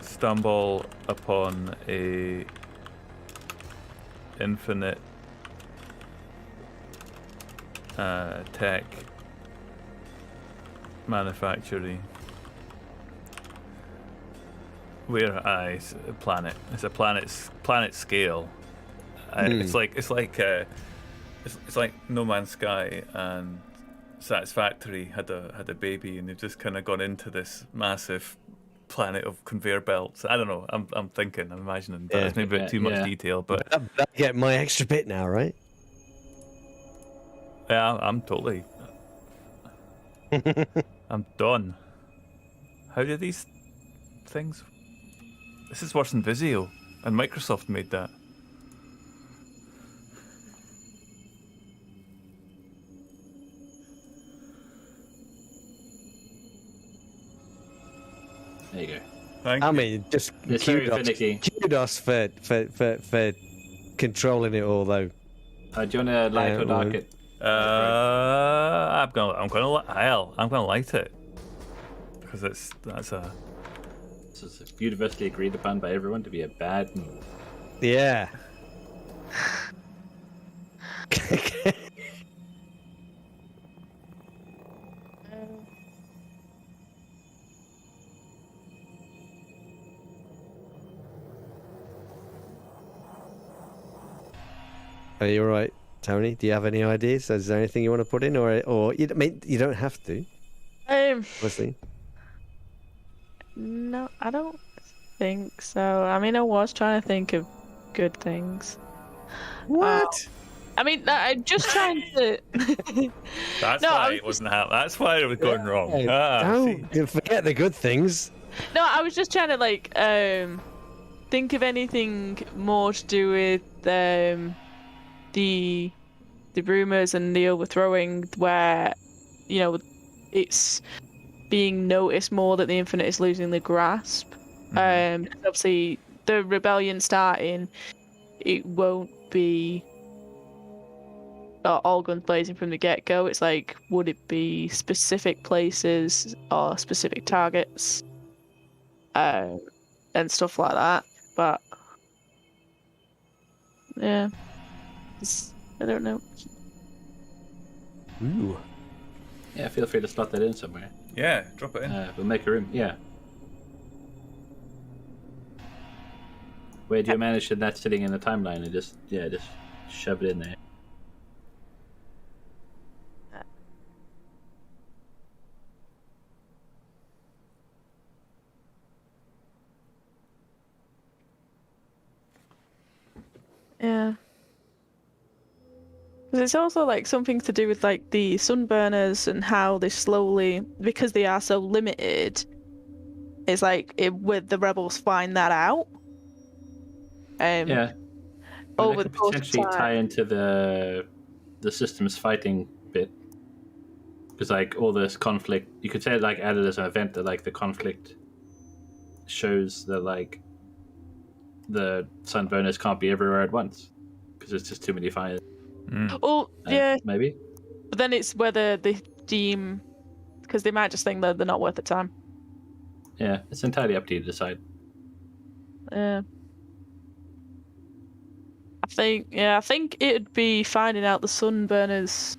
stumble upon a infinite tech manufactory. Where it's a planet. It's a planet scale. It's like No Man's Sky and Satisfactory had a baby, and they've just kind of gone into this massive planet of conveyor belts. I don't know. I'm thinking. I'm imagining. Yeah. That's maybe a bit too much detail, but I get my extra bit now, right? yeah, I'm totally. I'm done. How do these things? This is worse than Vizio, and Microsoft made that. There you go. Thank I you. mean, just It's very finicky. kudos for controlling it all, though. Do you want to light or dark it? I'm gonna light it because that's a. This is universally agreed upon by everyone to be a bad move. Yeah. Are you all right, Tony? Do you have any ideas? Is there anything you want to put in, or you, I mean, you don't have to, obviously. No, I don't think so. I mean, I was trying to think of good things. What? I mean, I'm just trying to. That's No, I why was it wasn't happening. That's why it was going wrong. Don't forget the good things. No, I was just trying to like think of anything more to do with the rumors and the overthrowing, where it's being noticed more that the Infinite is losing the grasp. Obviously, the rebellion starting, it won't be all guns blazing from the get-go. It's like, would it be specific places or specific targets and stuff like that? But yeah, I don't know. Ooh. Yeah, feel free to slot that in somewhere. Yeah, drop it in. We'll make a room. Yeah. Where do you manage to that sitting in the timeline and just shove it in there? Yeah. Because it's also like something to do with like the sunburners and how they slowly, because they are so limited, it's like with the rebels find that out. Yeah. But Over that the could course of potentially time. tie into the systems fighting bit, because like all this conflict, you could say like added as an event that like the conflict shows that like the sunburners can't be everywhere at once because it's just too many fires. Well, yeah, Maybe. but then it's whether they deem, because they might just think that they're not worth the time. Yeah, it's entirely up to you to decide. Yeah. I think it'd be finding out the sunburners'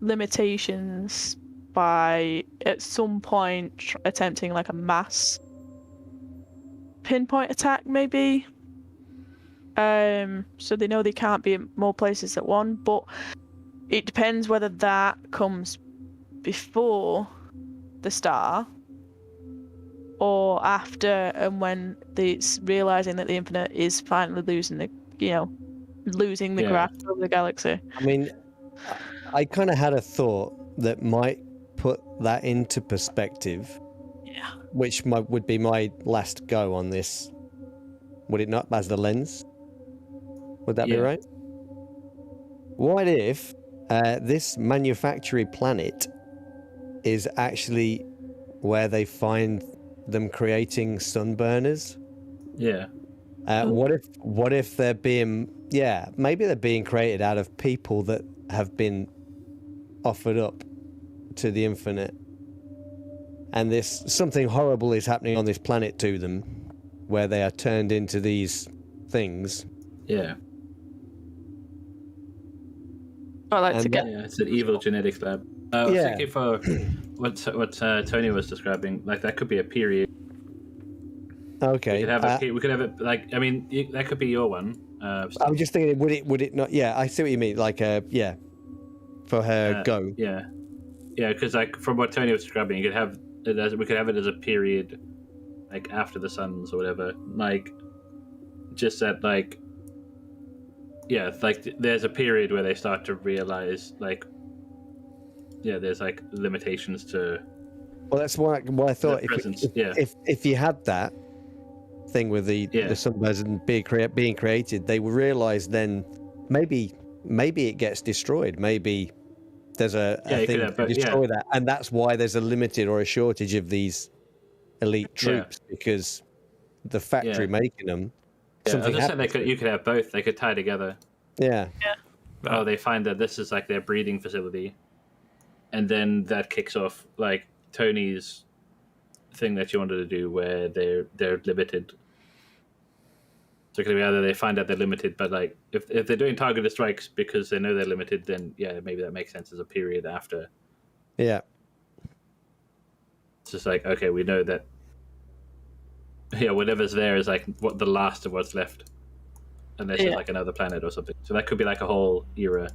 limitations by at some point attempting like a mass pinpoint attack, maybe. So they know they can't be in more places at one, but it depends whether that comes before the star or after, and when it's realizing that the Infinite is finally losing the grasp of the galaxy. I mean, I kind of had a thought that might put that into perspective. Yeah. Which would be my last go on this. Would it not, as the lens? Would that be right? What if this manufacturing planet is actually where they find them creating sunburners? Yeah. What if they're being maybe they're being created out of people that have been offered up to the Infinite, and something horrible is happening on this planet to them, where they are turned into these things. Yeah. I like to get. Yeah, it's an evil genetics lab. I was thinking for what Tony was describing, like that could be a period. Okay. We could have it like, I mean, that could be your one. I'm just thinking, would it not? Yeah, I see what you mean. Like, for her go. Yeah, because like from what Tony was describing, we could have it as a period like after the suns or whatever, like just that like there's a period where they start to realize like there's like limitations to. Well, that's why I thought if you had that thing with the sunburns and being created, they will realize then maybe it gets destroyed. Maybe there's a thing to destroy that, and that's why there's a limited or a shortage of these elite troops because the factory making them. Yeah, I was just saying you could have both. They could tie together. Yeah. Oh, they find that this is like their breeding facility, and then that kicks off like Tony's thing that you wanted to do, where they're limited. So it could be either they find out they're limited, but like if they're doing targeted strikes because they know they're limited, then maybe that makes sense as a period after. Yeah. It's just like, okay, we know that. Yeah, whatever's there is like what the last of what's left, unless there's like another planet or something. So that could be like a whole era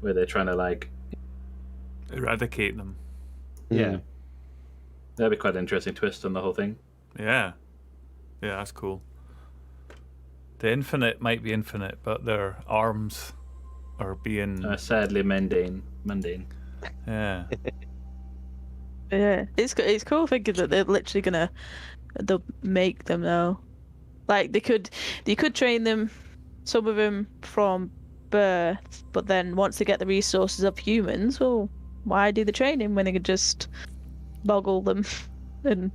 where they're trying to like eradicate them. Yeah, that'd be quite an interesting twist on the whole thing. Yeah, that's cool. The infinite might be infinite, but their arms are being sadly mundane. Yeah. Yeah, it's cool thinking that they're literally they'll make them though. Like they could train them, some of them from birth, but then once they get the resources of humans, well, why do the training when they could just boggle them and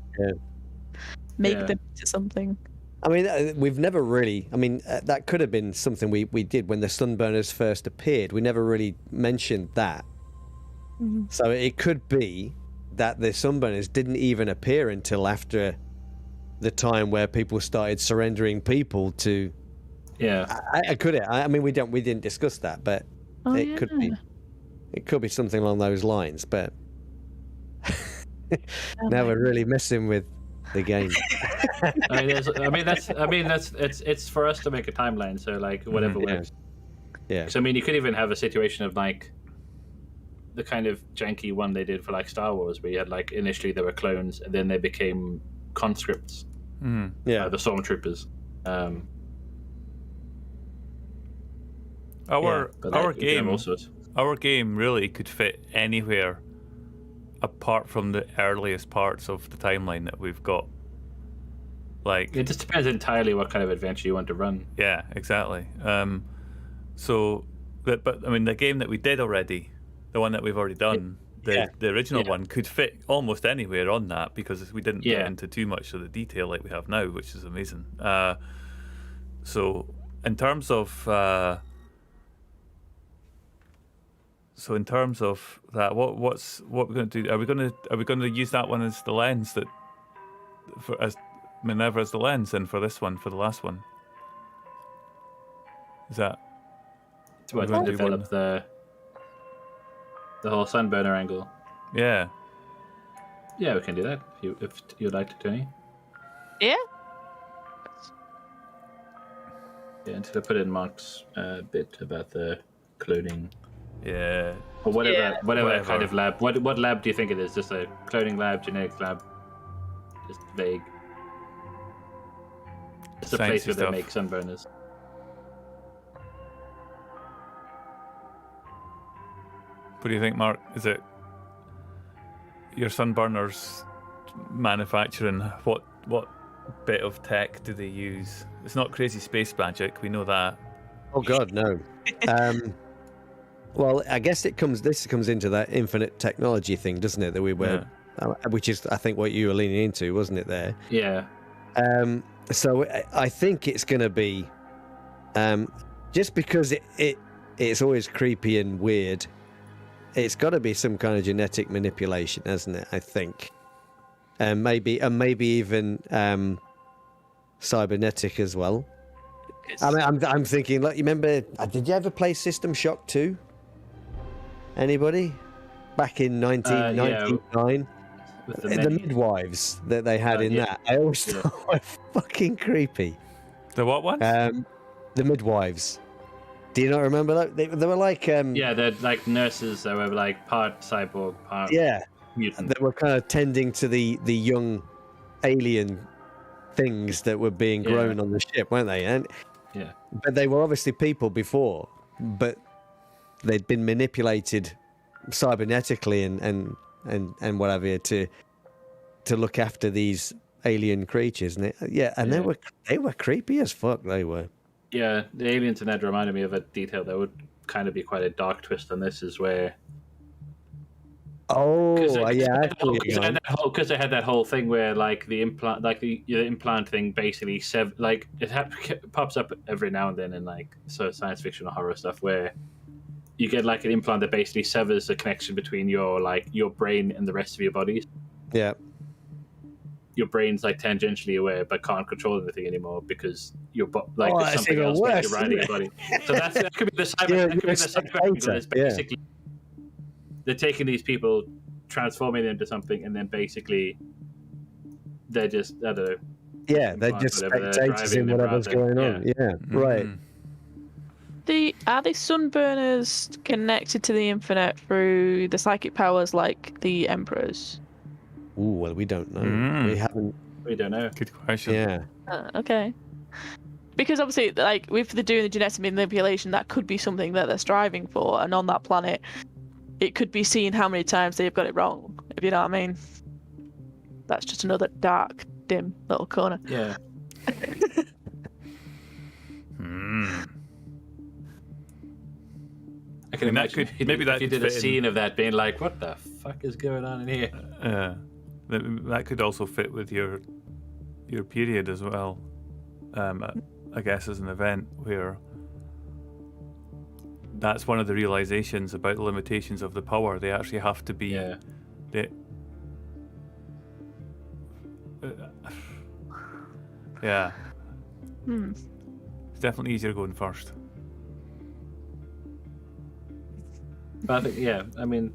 make them into something? I mean, we've never really. I mean, that could have been something we did when the Sunburners first appeared. We never really mentioned that. Mm-hmm. So it could be that the Sunburners didn't even appear until after the time where people started surrendering people to. Yeah. I mean, we didn't discuss that, but it could be. It could be something along those lines, but now we're really messing with the game. It's for us to make a timeline, so like whatever works. Yeah. So I mean, you could even have a situation of like the kind of janky one they did for like Star Wars, where you had like initially there were clones, and then they became conscripts. Mm-hmm. Yeah, the stormtroopers. Our game really could fit anywhere apart from the earliest parts of the timeline that we've got. Like, it just depends entirely what kind of adventure you want to run. Yeah, exactly. But I mean, the game that we did already, the one that we've already done, the original one could fit almost anywhere on that because we didn't get into too much of the detail like we have now, which is amazing. So in terms of that, what we're going to do? Are we going to use that one as the lens as Minerva as the lens, and for this one, for the last one? Is that to develop the whole sunburner angle? Yeah, we can do that if you'd like to, Tony. Yeah. Yeah, until I put in Mark's bit about the cloning. Yeah. Or whatever kind of lab. What lab do you think it is? Just a cloning lab, genetics lab? Just vague. It's a place where they make sunburners. What do you think, Mark? Is it your sunburners manufacturing? What bit of tech do they use? It's not crazy space magic. We know that. Oh God, no. Well, I guess this comes into that infinite technology thing, doesn't it? That we were, which is, I think, what you were leaning into, wasn't it? There. Yeah. So I think it's going to be, just because it's always creepy and weird. It's got to be some kind of genetic manipulation, hasn't it? I think, and maybe even cybernetic as well. I mean, I'm thinking, like, you remember? Did you ever play System Shock 2? Anybody? Back in 1999. The midwives that they had in that, I always thought were fucking creepy. The what one? The midwives. Do you not remember that? They were like they're like nurses that were like part cyborg, part mutant. that were kind of tending to the young alien things that were being grown on the ship, weren't they? And Yeah. but they were obviously people before, but they'd been manipulated cybernetically and whatever to look after these alien creatures, and they were creepy as fuck. They were. Yeah, the aliens in that reminded me of a detail that would kind of be quite a dark twist on this, is where because they had that whole thing where like the implant, like the implant thing, basically it pops up every now and then in like sort of science fiction or horror stuff where you get like an implant that basically severs the connection between your brain and the rest of your body. Yeah. Your brain's like tangentially aware but can't control anything anymore because there's something else worse, riding your body. So that could be the cyber. Basically, they're taking these people, transforming them into something, and then basically they're just, I don't know. Yeah, they're just spectators in whatever's going on. Yeah, right. Are the Sunburners connected to the Infinite through the psychic powers like the Emperors? Ooh, well, we don't know. We don't know. Good question. Yeah. Okay. Because obviously, like, if they're doing the genetic manipulation, that could be something that they're striving for, and on that planet, it could be seeing how many times they've got it wrong, if you know what I mean. That's just another dark, dim little corner. Yeah. I can imagine maybe if you did a scene of that being like, what the fuck is going on in here? That could also fit with your period as well. I guess as an event where that's one of the realizations about the limitations of the power. They actually have to be. Yeah. Yeah. It's definitely easier going first. But I think, I mean,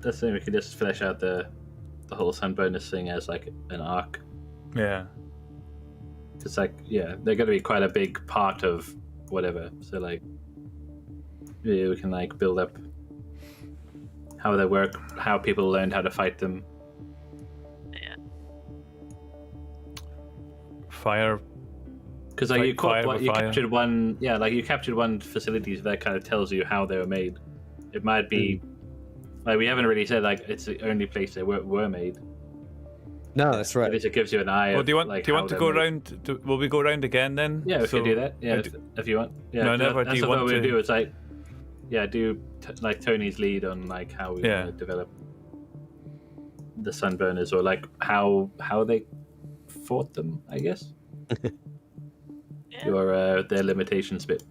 that's the thing. We could just flesh out the whole sun bonus thing as like an arc. Yeah. It's like, they're going to be quite a big part of whatever. So like, we can like build up how they work, how people learned how to fight them. Yeah. Fire. Because like you captured one facility that kind of tells you how they were made. It might be like we haven't really said like it's the only place they were made. No, that's right. At least it gives you an eye. Well, of, do you want like, to go around? Will we go around again then? Yeah, we can do that. Yeah, if you want. Yeah, no, never. That's what we do. It's like, do like Tony's lead on like how we want to develop the Sunburners, or like how they fought them, I guess. Your their limitations bit.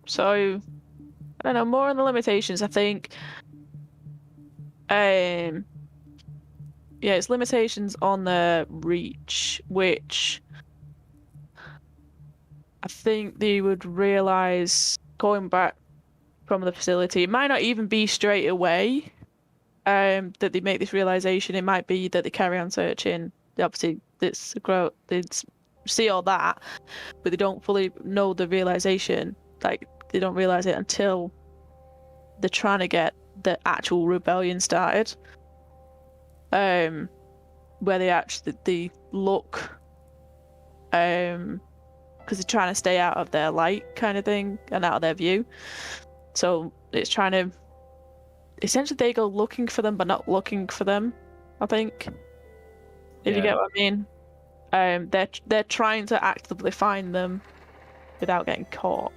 So I don't know, more on the limitations. I think it's limitations on the reach, which I think they would realize going back from the facility. It might not even be straight away that they make this realization. It might be that they carry on searching. Obviously it's growth, it's see all that, but they don't fully know the realization. Like, they don't realize it until they're trying to get the actual rebellion started, where they look, because they're trying to stay out of their light kind of thing and out of their view. So it's trying to, essentially they go looking for them but not looking for them, I think, if you get what I mean. They're trying to actively find them without getting caught.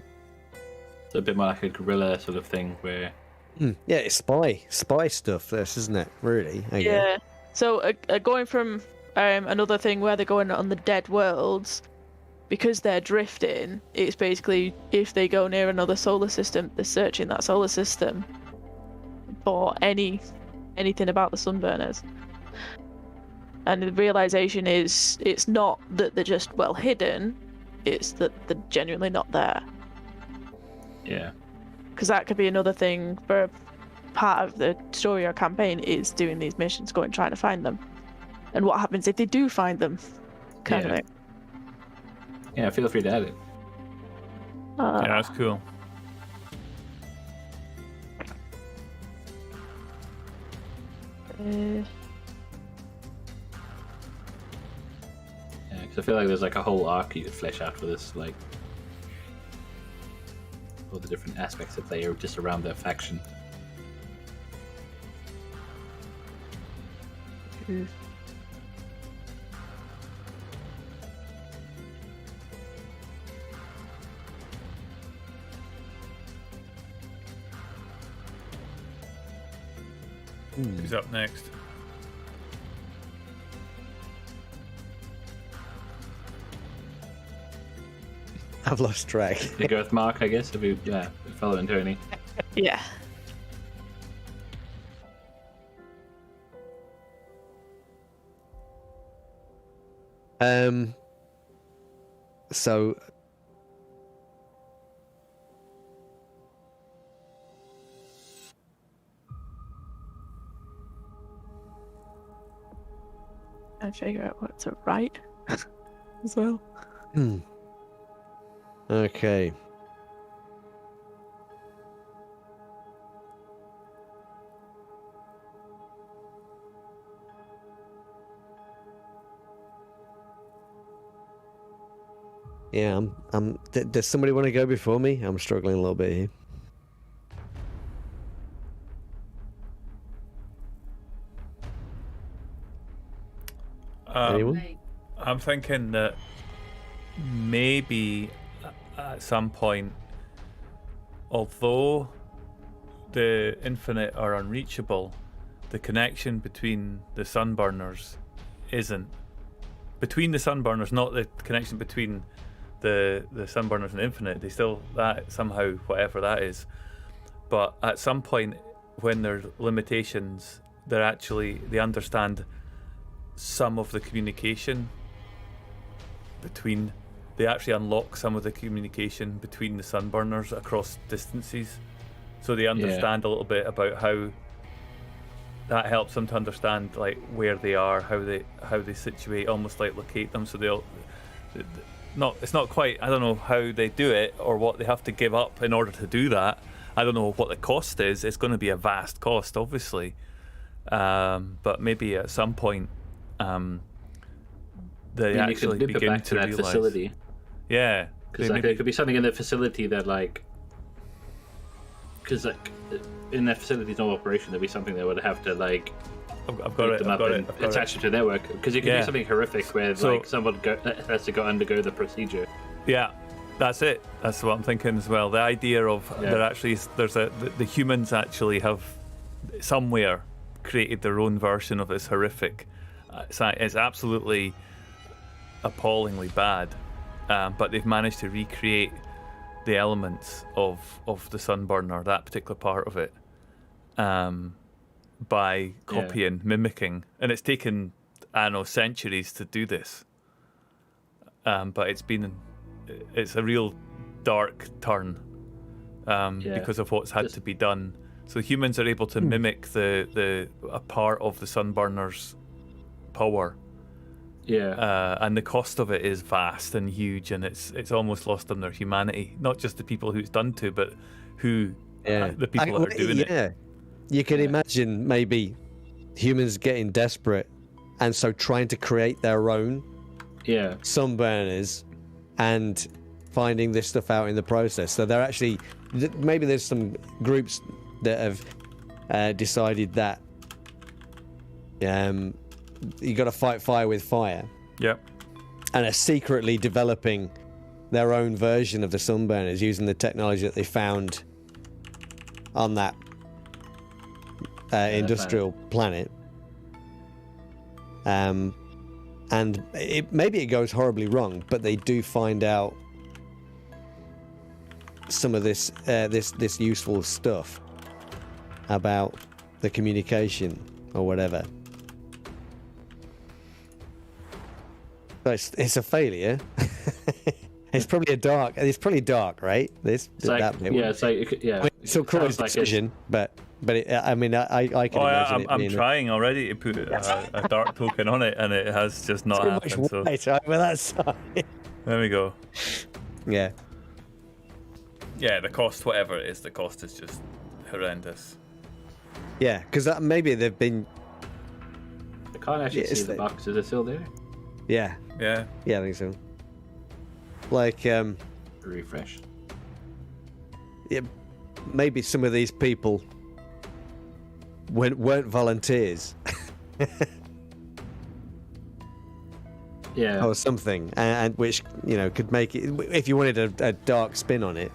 It's a bit more like a guerrilla sort of thing where... Yeah, it's spy stuff, this, isn't it? Really? Yeah. So going from another thing where they're going on the dead worlds, because they're drifting, it's basically if they go near another solar system, they're searching that solar system for anything about the Sunburners. And the realization is it's not that they're just well hidden, it's that they're genuinely not there. Yeah. Because that could be another thing for part of the story or campaign, is doing these missions, going trying to find them. And what happens if they do find them? Kind of thing. Yeah, feel free to add it. Yeah, that's cool. Yeah, because I feel like there's like a whole arc you could flesh out for this, like all the different aspects that they are just around their faction. Who's up next? I've lost track. You go with Mark, I guess, if you following Tony. Yeah. So And figure out what to write as well. okay. Yeah, does somebody want to go before me? I'm struggling a little bit here. Anyone? I'm thinking that maybe at some point, although the infinite are unreachable, the connection between the sunburners isn't. Between the sunburners, not the connection between the sunburners and infinite. They still, that somehow, whatever that is. But at some point, when there's limitations, they understand some of the communication between. They actually unlock some of the communication between the sunburners across distances, so they understand a little bit about how that helps them to understand like where they are, how they situate, almost like locate them. So they'll it's not quite, I don't know how they do it or what they have to give up in order to do that. I don't know what the cost is. It's going to be a vast cost, obviously, but maybe at some point they actually begin to realize. Facility. Yeah, because like, there could be something in the facility that like, because like in that facility's no operation, there'd be something that would have to like. I've got it. Attach it to their work because it could be something horrific where like someone has to undergo the procedure. Yeah, that's it. That's what I'm thinking as well. The idea of the humans actually have somewhere created their own version of this horrific. It's absolutely appallingly bad, but they've managed to recreate the elements of the sunburner, that particular part of it, by copying, mimicking, and it's taken, I don't know, centuries to do this. But it's a real dark turn because of what's had to be done. So humans are able to mimic a part of the sunburner's power. Yeah. And the cost of it is vast and huge, and it's almost lost on their humanity. Not just the people who it's done to, but the people that are doing it. You could imagine maybe humans getting desperate, and so trying to create their own sunburners, and finding this stuff out in the process. So they're actually, maybe there's some groups that have decided that you got to fight fire with fire. Yep. And are secretly developing their own version of the sunburners using the technology that they found on that industrial planet. And maybe it goes horribly wrong, but they do find out some of this useful stuff about the communication or whatever. But it's a failure. It's probably dark, right? It's still Croy's decision, but I mean, I can imagine it. I'm trying already to put a dark token on it, and it has just not happened. So that side. There we go. Yeah. Yeah, the cost, whatever it is, the cost is just horrendous. Yeah, because maybe they've been can't actually see the box. Is it still there? Yeah. Yeah. Yeah, I think so. Like, Refresh. yeah, maybe some of these people weren't volunteers. Yeah. Or something, and which, you know, could make it, if you wanted a dark spin on it,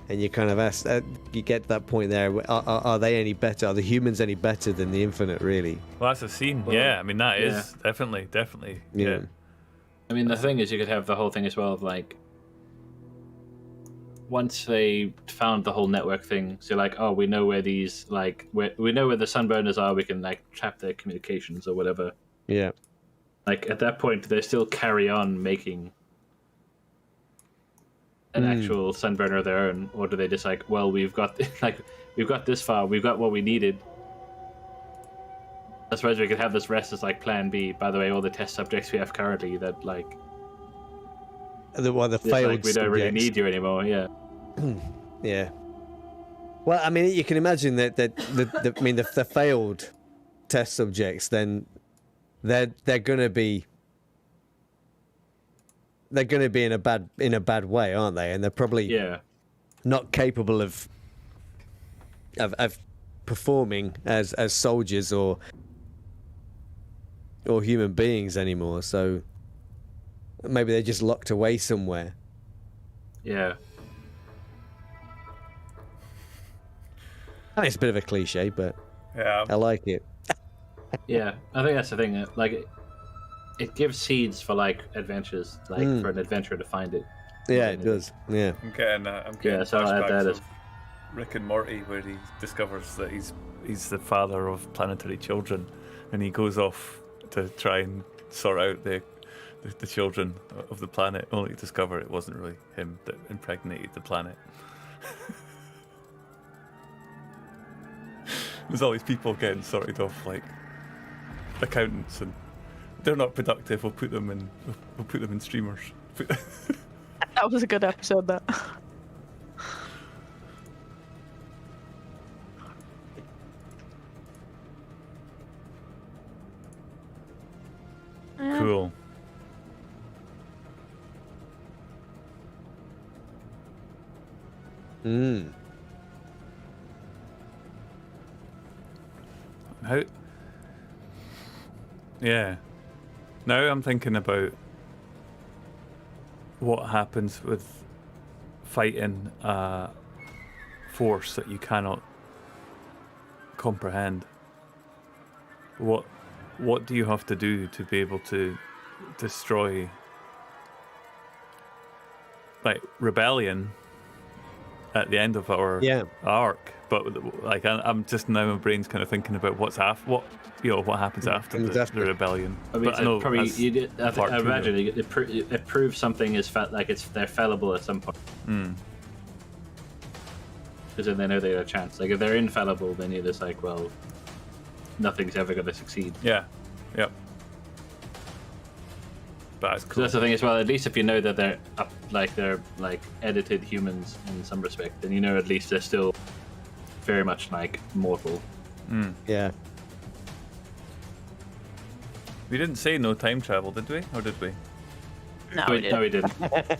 and you kind of ask, you get to that point there, are they any better? Are the humans any better than the Infinite, really? Well, that's a scene. Well, yeah, I mean, that yeah. is definitely. Yeah. I mean, the thing is, you could have the whole thing as well of like, once they found the whole network thing, so like, oh, we know where these, like, we know where the sunburners are, we can like trap their communications or whatever. Yeah. Like at that point, they still carry on making an actual sunburner of their own, or do they just like, well, we've got this far, we've got what we needed. I suppose we could have this rest as like plan B. By the way, all the test subjects we have currently that like The it's failed like we don't really subjects. need you anymore. Yeah. Yeah. Well, I mean, you can imagine that the failed test subjects, then they're gonna be in a bad way, aren't they? And they're probably not capable of performing as soldiers or human beings anymore. So maybe they're just locked away somewhere. Yeah. I mean, it's a bit of a cliche, but Yeah. I like it. Yeah, I think that's the thing. Like, it gives seeds for like adventures, like for an adventurer to find it. Yeah, it does. Yeah. I'm getting So I'll add that flashbacks as of Rick and Morty, where he discovers that he's the father of planetary children, and he goes off to try and sort out the children of the planet, only to discover it wasn't really him that impregnated the planet. There's all these people getting sorted off like accountants, and they're not productive. We'll put them in streamers. That was a good episode, that. Cool. How? Yeah. Now I'm thinking about what happens with fighting a force that you cannot comprehend. What do you have to do to be able to destroy, like, rebellion at the end of our arc? But like, I'm just now, my brain's kind of thinking about what happens after the rebellion. I mean, but I know probably I imagine though. it proves something is they're fallible at some point. Because then they know they have a chance. Like if they're infallible, then you're just like, well, nothing's ever going to succeed. Yeah. Yep. But it's So cool. that's the thing as well. At least if you know that they're edited humans in some respect, then you know at least they're still very much like mortal. Yeah. We didn't say no time travel, did we? Or did we? No, we we didn't. didn't.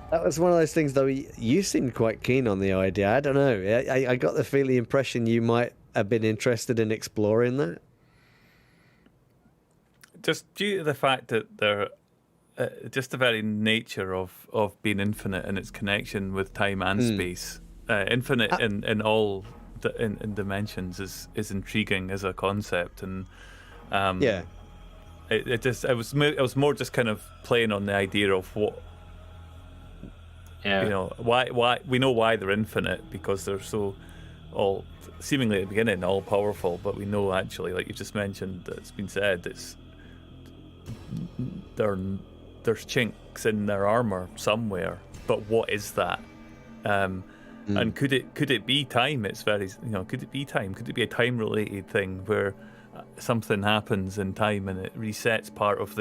That was one of those things, though. You seemed quite keen on the idea. I don't know. I got the impression you might have been interested in exploring that. Just due to the fact that they're just the very nature of being infinite and its connection with time and space, infinite in all in dimensions is intriguing as a concept, and it was more just kind of playing on the idea of what. Yeah. You know, why we know why they're infinite, because they're so all seemingly at the beginning all powerful, but we know actually, like you just mentioned, it's been said, there's chinks in their armor somewhere, but what is that? And could it be time? It's very, could it be time? Could it be a time related thing where something happens in time and it resets part of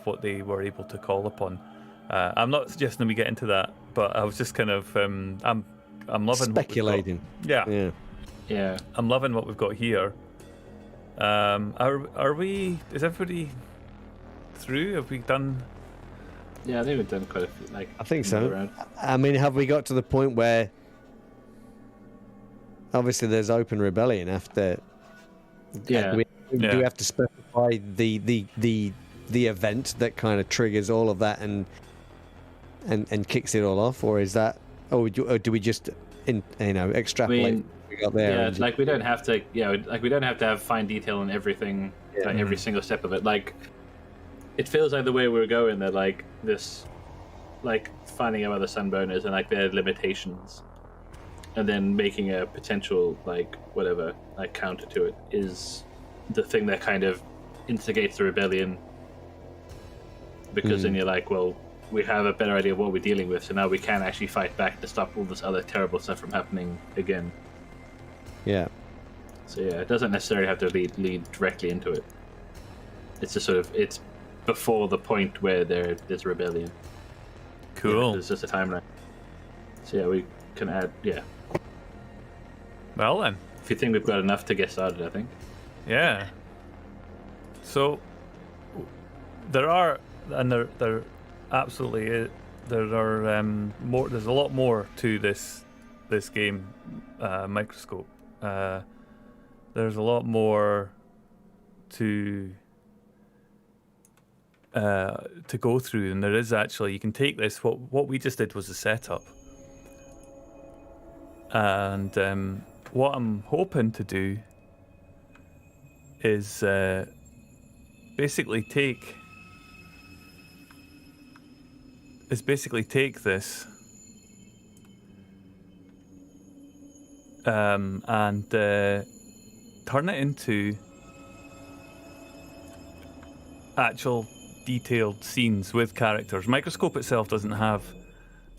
what they were able to call upon? I'm not suggesting we get into that, but I was just kind of I'm loving speculating. What we've got. Yeah. Yeah. I'm loving what we've got here. Are we? Is everybody through? Have we done? Yeah, I think we've done quite a few. Like, I think so. around. I mean, have we got to the point where obviously there's open rebellion after? Yeah. Do we have to specify the event that kind of triggers all of that and kicks it all off, or is that, or do we just extrapolate what we got there? Yeah, and like we don't have to. Yeah, like we don't have to have fine detail on everything, like every single step of it. Like, it feels like the way we're going, that like this, like finding out about the sunburners and like their limitations, and then making a potential like whatever like counter to it is the thing that kind of instigates the rebellion. Because then you're like, well, we have a better idea of what we're dealing with, so now we can actually fight back to stop all this other terrible stuff from happening again. Yeah. So yeah, it doesn't necessarily have to lead directly into it. It's just sort of, it's before the point where there's rebellion. Cool. Yeah, it's just a timeline. So yeah, we can add, yeah. Well then. If you think we've got enough to get started, I think. Yeah. So there are, and there absolutely is, there are more. There's a lot more to this game, Microscope. There's a lot more to go through, and there is actually. You can take this. What we just did was a setup, and what I'm hoping to do is basically take this and turn it into actual detailed scenes with characters. Microscope itself doesn't have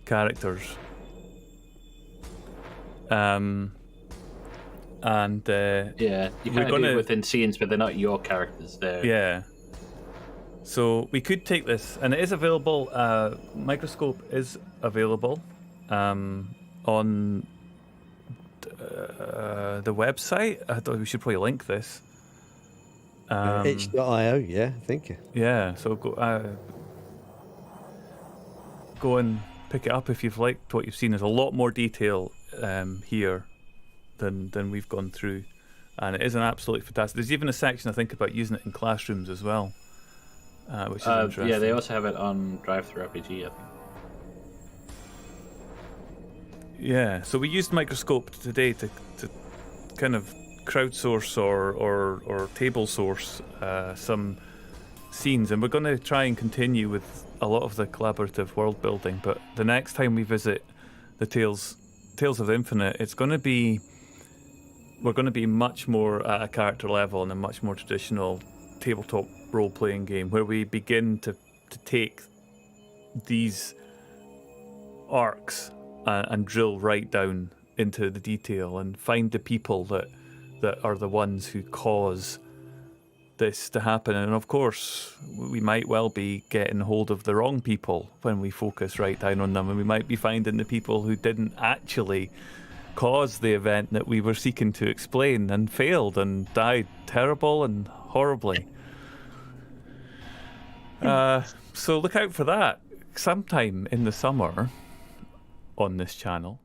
characters. Yeah, you kind of do it within scenes, but they're not your characters. They're yeah. So we could take this, and it is available. Microscope is available on the website. I thought we should probably link this. itch.io, yeah, I think. Yeah, so go and pick it up if you've liked what you've seen. There's a lot more detail here than we've gone through, and it is an absolutely fantastic. There's even a section I think about using it in classrooms as well, which is interesting. Yeah, they also have it on Drive-Thru RPG, I think. Yeah, so we used Microscope today to kind of crowdsource or table source some scenes, and we're going to try and continue with a lot of the collaborative world building. But the next time we visit the Tales of the Infinite, we're going to be much more at a character level and a much more traditional tabletop role-playing game, where we begin to take these arcs and drill right down into the detail and find the people that are the ones who cause this to happen. And of course, we might well be getting hold of the wrong people when we focus right down on them, and we might be finding the people who didn't actually cause the event that we were seeking to explain and failed and died terrible and horribly. So look out for that sometime in the summer on this channel.